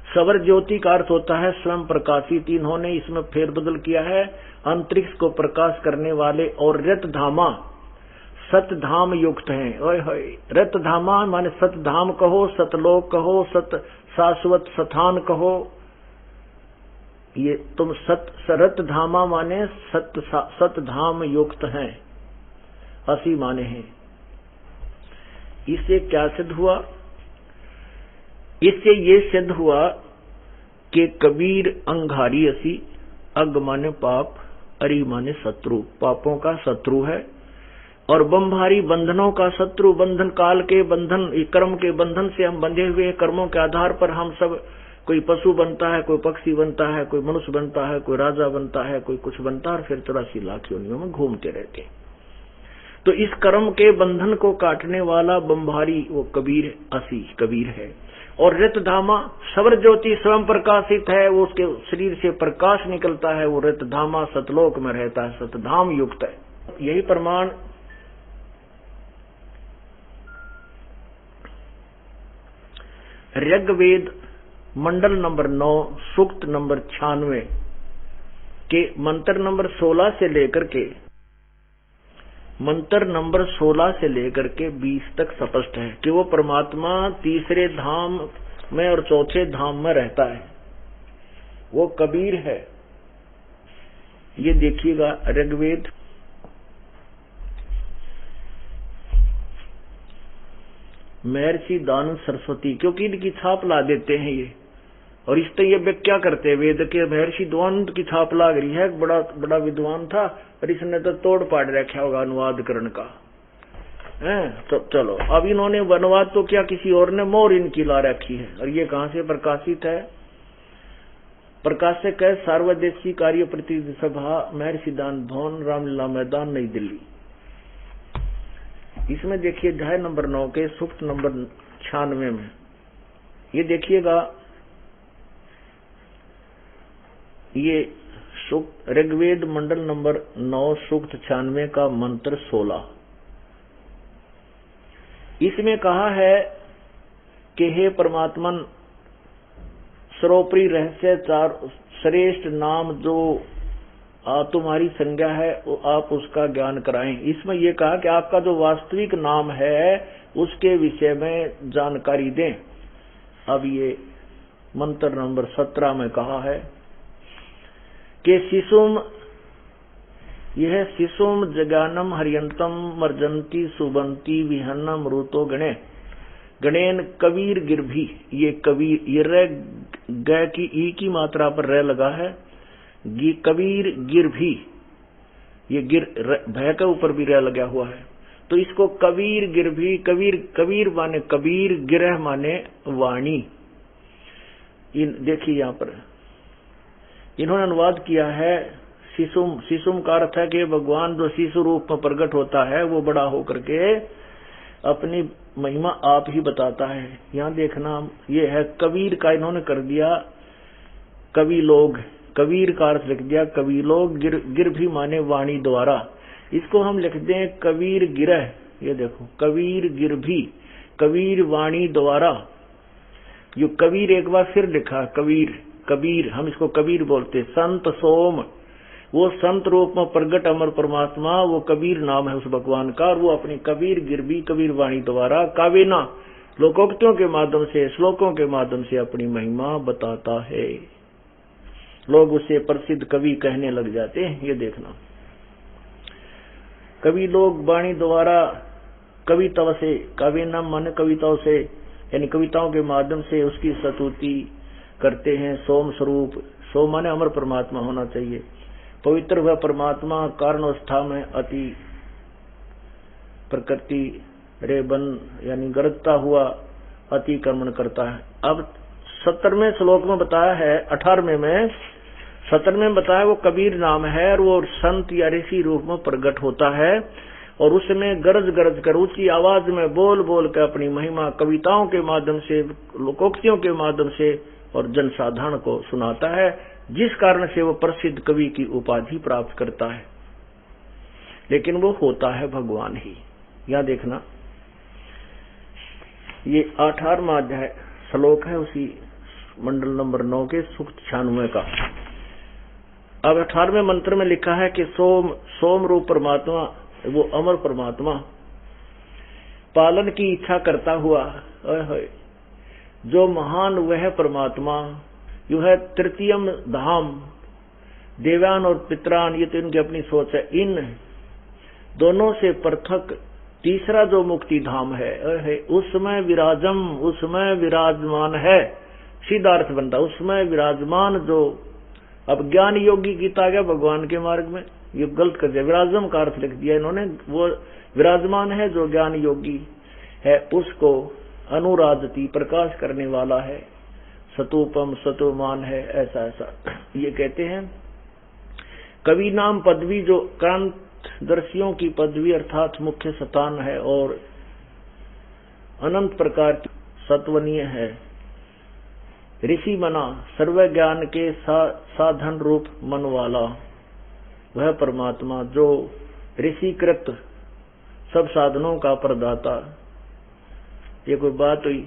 सवर ज्योति का अर्थ होता है स्वयं प्रकाशित। इन्होंने इसमें फेरबदल किया है, अंतरिक्ष को प्रकाश करने वाले। और रतधामा, सतधाम युक्त हैं। ओए होए, रतधामा माने सतधाम कहो, सतलोक कहो, सत शाश्वत स्थान कहो। ये तुम रतधामा माने सतधाम युक्त हैं, असी माने हैं। इससे क्या सिद्ध हुआ? इससे ये सिद्ध हुआ कि कबीर अंगारी असी, अग माने पाप, अरि माने शत्रु, पापों का शत्रु है। और बंभारी बंधनों का शत्रु, बंधन काल के बंधन, कर्म के बंधन से हम बंधे हुए। कर्मों के आधार पर हम सब, कोई पशु बनता है, कोई पक्षी बनता है, कोई मनुष्य बनता है, कोई राजा बनता है, कोई कुछ बनता है और फिर 84 लाख योनियों में घूमते रहते हैं। तो इस कर्म के बंधन को काटने वाला बंभारी वो कबीर असी, कबीर है। और रतधामा सवर ज्योति स्वयं प्रकाशित है, वो उसके शरीर से प्रकाश निकलता है। वो रतधामा सतलोक में रहता है, सतधाम युक्त है। यही प्रमाण ऋग्वेद मंडल नंबर 9 सूक्त नंबर 96 के मंत्र नंबर 16 से लेकर के 20 तक स्पष्ट है कि वो परमात्मा तीसरे धाम में और चौथे धाम में रहता है, वो कबीर है। ये देखिएगा ऋग्वेद महर्षि दानव सरस्वती, क्योंकि इनकी छाप ला देते हैं ये, और इस तरह ये व्याख्या करते हैं वेद के। महर्षि द्वंद की छाप लाग रही है, बड़ा बड़ा विद्वान था और इसने तो तोड़ पाड़ रखा होगा अनुवाद करण का है। तो चलो अब इन्होंने अनुवाद तो क्या, किसी और ने मोर इनकी ला रखी है। और ये कहाँ से प्रकाशित है? प्रकाशक है सार्वदेशी कार्य प्रतिनिधि सभा, महर्षि दान भवन, रामलीला मैदान, नई दिल्ली। इसमें देखिए अध्याय नंबर 9 के सूक्त नंबर 96 में ये देखिएगा, ये सूक्त ऋग्वेद मंडल नंबर 9 सूक्त 96 का मंत्र 16। इसमें कहा है कि हे परमात्मन, सर्वोपरि रहस्य चार श्रेष्ठ नाम जो तुम्हारी संज्ञा है आप उसका ज्ञान कराएं। इसमें यह कहा कि आपका जो वास्तविक नाम है उसके विषय में जानकारी दें। अब ये मंत्र नंबर 17 में कहा है कि शिशुम यह शिशुम जगानम हरियंतम मर्जंती सुबंती विहन्नम ऋतो गणे गणेन कबीर गिरभी। ये कबीर, ये र ग की ई की मात्रा पर र लगा है। कबीर गिरभी, ये गिर भय के ऊपर भी र लगा हुआ है, तो इसको कबीर गिरभी। कबीर, कबीर माने कबीर, गिरह माने वाणी। देखिए यहाँ पर इन्होंने अनुवाद किया है शिशुम। शिशुम का अर्थ है कि भगवान जो शिशु रूप में प्रकट होता है वो बड़ा होकर के अपनी महिमा आप ही बताता है। यहाँ देखना, ये है कबीर का इन्होंने कर दिया कवि लोग, कबीर का अर्थ लिख दिया कवि लोग। गिर भी माने वाणी द्वारा। इसको हम लिख दें कबीर गिरह। ये देखो कबीर गिर भी, कबीर वाणी द्वारा। यो कबीर एक बार फिर लिखा, कबीर कबीर, हम इसको कबीर बोलते। संत सोम, वो संत रूप में प्रगट अमर परमात्मा, वो कबीर नाम है उस भगवान का। और वो अपनी कबीर गिरबी, कबीर वाणी द्वारा कावेना लोकोक्तियों के माध्यम से, श्लोकों के माध्यम से अपनी महिमा बताता है। लोग उसे प्रसिद्ध कवि कहने लग जाते हैं। ये देखना, कवि लोग वाणी द्वारा कविता से, कावेना माने कविताओं से, यानी कविताओं के माध्यम से उसकी स्तुति करते हैं। सोम स्वरूप, सोम माने अमर परमात्मा होना चाहिए। पवित्र हुआ परमात्मा कारणवस्था में अति प्रकृति रेबन यानी गरजता हुआ अतिक्रमण करता है। अब 70वें श्लोक में बताया है, 18वें में 17वें में बताया वो कबीर नाम है और वो संत या ऋषि रूप में प्रकट होता है और उसमें गरज गरज कर ऊंची आवाज में बोल बोल कर अपनी महिमा कविताओं के माध्यम से, लोकोक्तियों के माध्यम से और जनसाधारण को सुनाता है, जिस कारण से वो प्रसिद्ध कवि की उपाधि प्राप्त करता है। लेकिन वो होता है भगवान ही। यहां देखना, ये 18वां अध्याय श्लोक है उसी मंडल नंबर 9 के सूक्त 96 का। अब 18वें मंत्र में लिखा है कि सोम, सोम रूप परमात्मा, वो अमर परमात्मा पालन की इच्छा करता हुआ, जो महान वह परमात्मा, यो है तृतीयम धाम। देवान और पितरान, ये तो इनकी अपनी सोच है, इन दोनों से पृथक तीसरा जो मुक्ति धाम है, उसमें विराजम, उसमें विराजमान है। सीधा अर्थ बनता, उसमें विराजमान जो। अब ज्ञान योगी गीता आ गया भगवान के मार्ग में, ये गलत कर दिया, विराजम का अर्थ लिख दिया इन्होंने। वो विराजमान है जो ज्ञान योगी है, उसको अनुराजती प्रकाश करने वाला है, सतोपम सतोमान है, ऐसा ऐसा ये कहते हैं। कवि नाम पदवी जो क्रांतदर्शियों की पदवी अर्थात मुख्य सतान है और अनंत प्रकार की सत्वनीय है। ऋषि मना सर्व ज्ञान के साधन रूप मन वाला वह परमात्मा जो ऋषिकृत सब साधनों का प्रदाता। ये कोई बात हुई?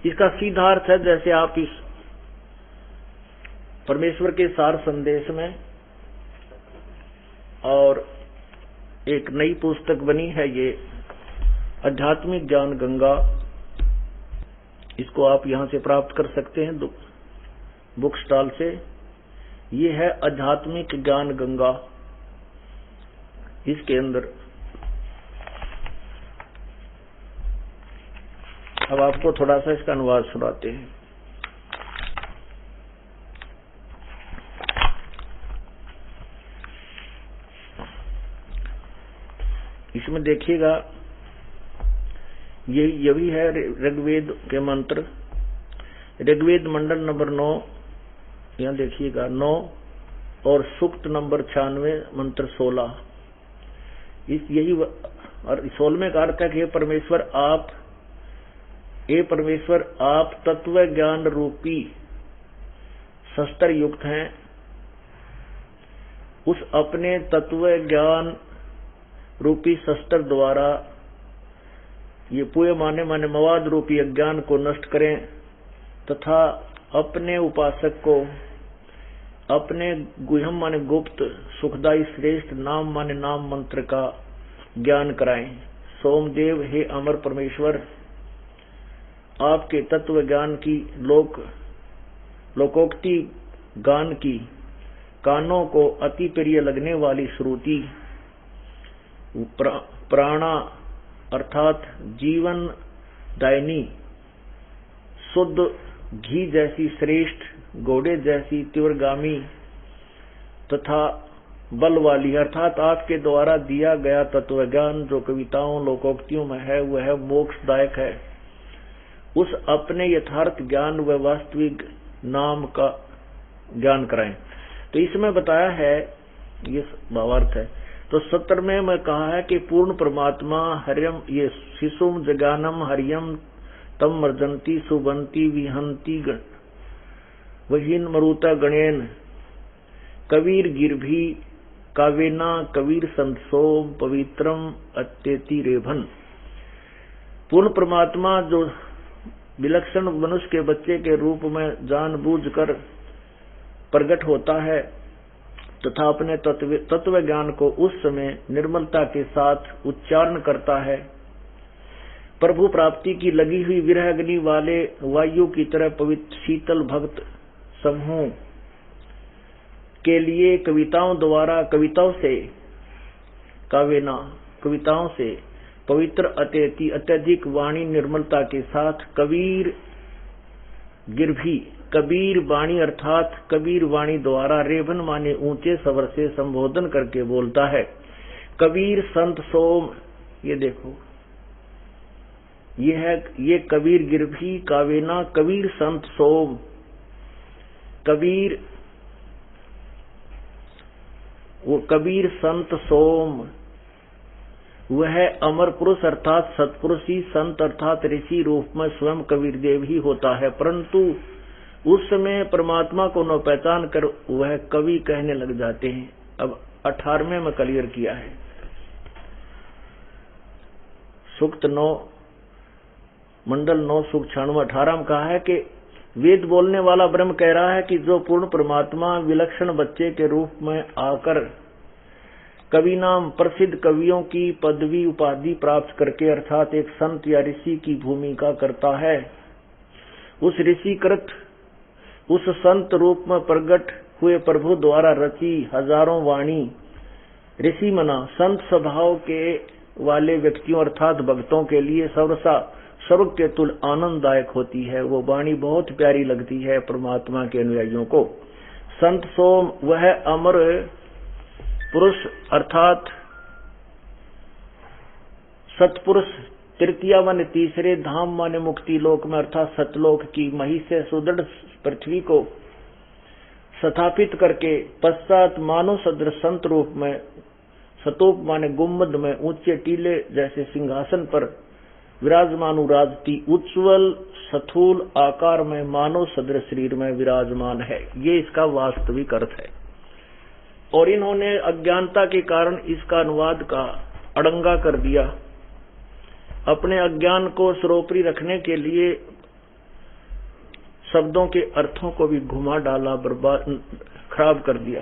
इसका सीधा अर्थ है, जैसे आप इस परमेश्वर के सार संदेश में और एक नई पुस्तक बनी है, ये आध्यात्मिक ज्ञान गंगा, इसको आप यहां से प्राप्त कर सकते हैं बुक स्टॉल से। ये है आध्यात्मिक ज्ञान गंगा। इसके अंदर अब आपको थोड़ा सा इसका अनुवाद सुनाते हैं। इसमें देखिएगा, यही है ऋग्वेद के मंत्र, ऋग्वेद मंडल नंबर 9, यहां देखिएगा 9 और सूक्त नंबर 96 मंत्र 16। यही और 16वें का अर्थ है कि परमेश्वर आप तत्व ज्ञान रूपी शस्त्र युक्त हैं। उस अपने तत्व ज्ञान रूपी शस्त्र द्वारा ये पूरे माने मवाद रूपी अज्ञान को नष्ट करें तथा अपने उपासक को अपने गुह्यम माने गुप्त सुखदायी श्रेष्ठ नाम माने नाम मंत्र का ज्ञान कराएं। सोमदेव हे अमर परमेश्वर, आपके तत्व ज्ञान की लोकोक्ति गान की कानों को अति प्रिय लगने वाली श्रुति प्राणा अर्थात जीवन दायिनी, शुद्ध घी जैसी श्रेष्ठ, घोड़े जैसी तीव्रगामी तथा बल वाली, अर्थात आपके द्वारा दिया गया तत्व ज्ञान जो कविताओं लोकोक्तियों में है वह मोक्षदायक है। उस अपने यथार्थ ज्ञान व वास्तविक नाम का ज्ञान कराएं। तो इसमें बताया है, ये भावार्थ है। तो 17 में मैं कहा है कि पूर्ण परमात्मा हरियम, ये शिशुम जगानम हरियम तम मर्जंती सुबंती विहंती वहीन मरुता गणेन कबीर गिरभी कावेना कबीर संतसोम पवित्रम अत्यति रेभन। पूर्ण परमात्मा जो विलक्षण मनुष्य के बच्चे के रूप में जानबूझकर प्रकट होता है तथा अपने तत्व ज्ञान को उस समय निर्मलता के साथ उच्चारण करता है, प्रभु प्राप्ति की लगी हुई विरह अग्नि वाले वायु की तरह पवित्र शीतल भक्त समूह के लिए कविताओं से कावेना कविताओं से पवित्र अत्यधिक वाणी निर्मलता के साथ कबीर गिरभी कबीर वाणी अर्थात कबीर वाणी द्वारा रेभन माने ऊंचे स्वर से संबोधन करके बोलता है। कबीर संत सोम, ये देखो ये कबीर गिरभी कावेना कबीर संत सोम, कबीर संत सोम वह अमर पुरुष अर्थात सत्पुरुष ही संत अर्थात ऋषि रूप में स्वयं कबीर देव ही होता है, परंतु उस समय परमात्मा को न पहचान कर वह कवि कहने लग जाते हैं। अब 18वें में क्लियर किया है, सूक्त 9 मंडल 9 सूक्त 18 में कहा है कि वेद बोलने वाला ब्रह्म कह रहा है कि जो पूर्ण परमात्मा विलक्षण बच्चे के रूप में आकर कवि नाम प्रसिद्ध कवियों की पदवी उपाधि प्राप्त करके अर्थात एक संत या ऋषि की भूमिका करता है, उस ऋषिकृत उस संत रूप में प्रकट हुए प्रभु द्वारा रची हजारों वाणी ऋषि मना संत स्वभाव के वाले व्यक्तियों अर्थात भक्तों के लिए सर्वसा स्वर्ग के तुल आनंददायक होती है। वो वाणी बहुत प्यारी लगती है परमात्मा के अनुयायियों को। संत सोम वह अमर पुरुष अर्थात सतपुरुष, तृतीया माने तीसरे, धाम माने मुक्ति लोक में अर्थात सतलोक की मही से सुदृढ़ पृथ्वी को स्थापित करके पश्चात मानव सदृश संत रूप में सतोप माने गुम्बद में ऊंचे टीले जैसे सिंहासन पर विराजमान उराजती उज्ज्वल स्थूल आकार में मानव सदृश शरीर में विराजमान है। ये इसका वास्तविक अर्थ है। और इन्होंने अज्ञानता के कारण इसका अनुवाद का अड़ंगा कर दिया, अपने अज्ञान को सर्वोपरि रखने के लिए शब्दों के अर्थों को भी घुमा डाला, बर्बाद खराब कर दिया।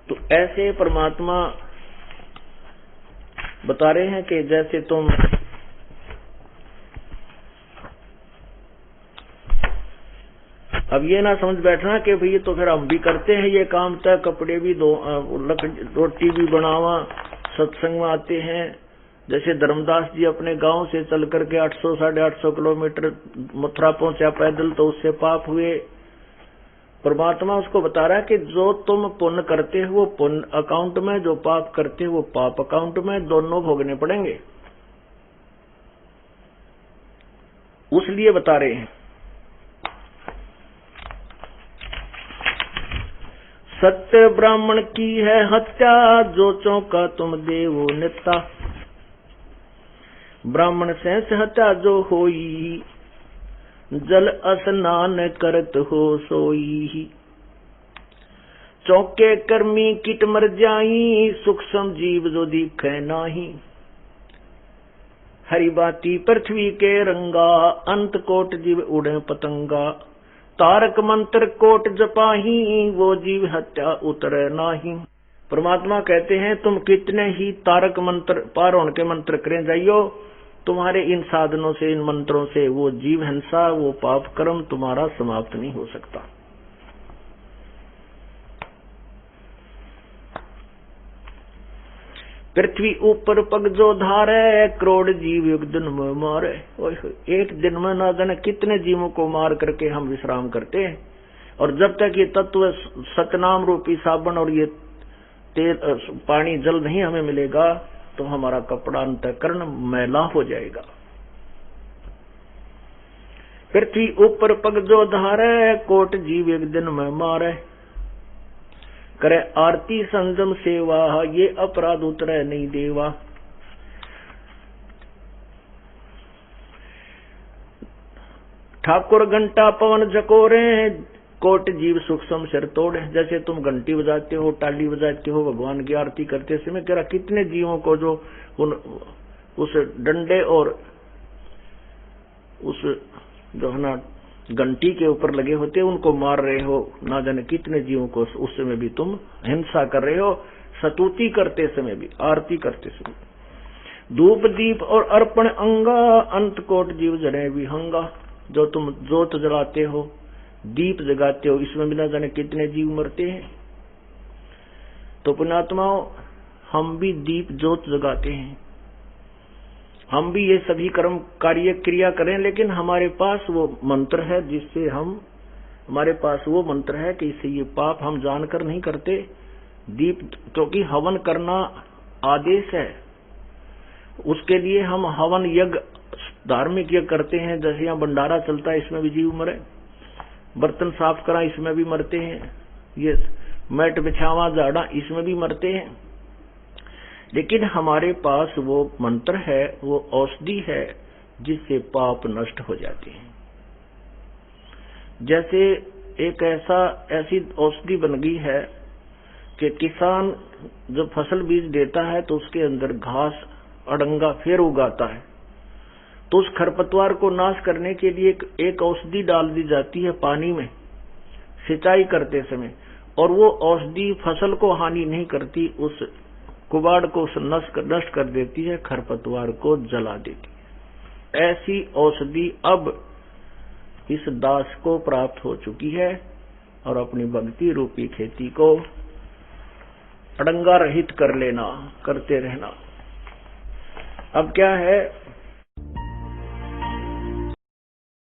तो ऐसे परमात्मा बता रहे हैं कि जैसे तुम अब ये ना समझ बैठना कि भई तो फिर हम भी करते हैं ये काम, तय कपड़े भी दो, रोटी भी बनावा, सत्संग में आते हैं। जैसे धर्मदास जी अपने गांव से चल करके 800-850 किलोमीटर मथुरा पहुंचा पैदल, तो उससे पाप हुए। परमात्मा उसको बता रहा है कि जो तुम पुण्य करते हो वो पुण्य अकाउंट में, जो पाप करते हो वो पाप अकाउंट में, दोनों भोगने पड़ेंगे। उसलिए बता रहे हैं सत्य ब्राह्मण की है हत्या, जो चौका तुम देवो नित्ता। ब्राह्मण से हत्या जो होई, जल स्नान करत हो सोई। चौके कर्मी किट मर जाई, सूक्ष्म जीव जो दिखे नाही। हरि बाती पृथ्वी के रंगा, अंत कोट जीव उड़े पतंगा। तारक मंत्र कोट जपाही, वो जीव हत्या उतरे नाही। परमात्मा कहते हैं तुम कितने ही तारक मंत्र पार होने के मंत्र करें जाइयो, तुम्हारे इन साधनों से, इन मंत्रों से वो जीव हिंसा, वो पाप कर्म तुम्हारा समाप्त नहीं हो सकता। पृथ्वी ऊपर पग जो धारे, करोड़ जीव एक दिन में मारे। एक दिन में ना जाने कितने जीवों को मार करके हम विश्राम करते हैं। और जब तक ये तत्व सतनाम रूपी साबुन और ये तेल पानी जल नहीं हमें मिलेगा तो हमारा कपड़ा अंतःकरण मैला हो जाएगा। पृथ्वी ऊपर पग जो धारे, कोट जीव एक दिन में मारे। करे आरती संजम सेवा, ये अपराध उतरे नहीं देवा। ठाकुर घंटा पवन जकोरे, कोट जीव सूक्ष्म सिर तोड़े। जैसे तुम घंटी बजाते हो, टाली बजाते हो, भगवान की आरती करते समय कह रहा कितने जीवों को जो उस डंडे और उस जो है ना घंटी के ऊपर लगे होते उनको मार रहे हो, ना जाने कितने जीवों को उस समय भी तुम हिंसा कर रहे हो। स्तुति करते समय भी, आरती करते समय। धूप दीप और अर्पण अंगा, अंत कोट जीव जड़े विहंगा। जो तुम जोत जलाते हो, दीप जगाते हो, इसमें भी ना जाने कितने जीव मरते हैं। तो पुण्यात्माओं, हम भी दीप जोत जगाते हैं, हम भी ये सभी कर्म कार्य क्रिया करें, लेकिन हमारे पास वो मंत्र है जिससे हमारे पास वो मंत्र है कि इससे ये पाप हम जानकर नहीं करते। दीप, क्योंकि हवन करना आदेश है, उसके लिए हम हवन यज्ञ, धार्मिक यज्ञ करते हैं। जैसे यहाँ भंडारा चलता है, इसमें भी जीव मरे। बर्तन साफ करा, इसमें भी मरते हैं। ये मैट बिछावा, झाड़ा, इसमें भी मरते हैं। लेकिन हमारे पास वो मंत्र है, वो औषधि है जिससे पाप नष्ट हो जाते हैं। जैसे एक ऐसी औषधि बन गई है कि किसान जब फसल बीज देता है तो उसके अंदर घास अड़ंगा फिर उगाता है, तो उस खरपतवार को नाश करने के लिए एक औषधि डाल दी जाती है पानी में सिंचाई करते समय, और वो औषधि फसल को हानि नहीं करती, उस कुबाड़ को नष्ट कर देती है, खरपतवार को जला देती है। ऐसी औषधि अब इस दास को प्राप्त हो चुकी है और अपनी भक्ति रूपी खेती को अड़ंगा रहित कर लेना, करते रहना। अब क्या है,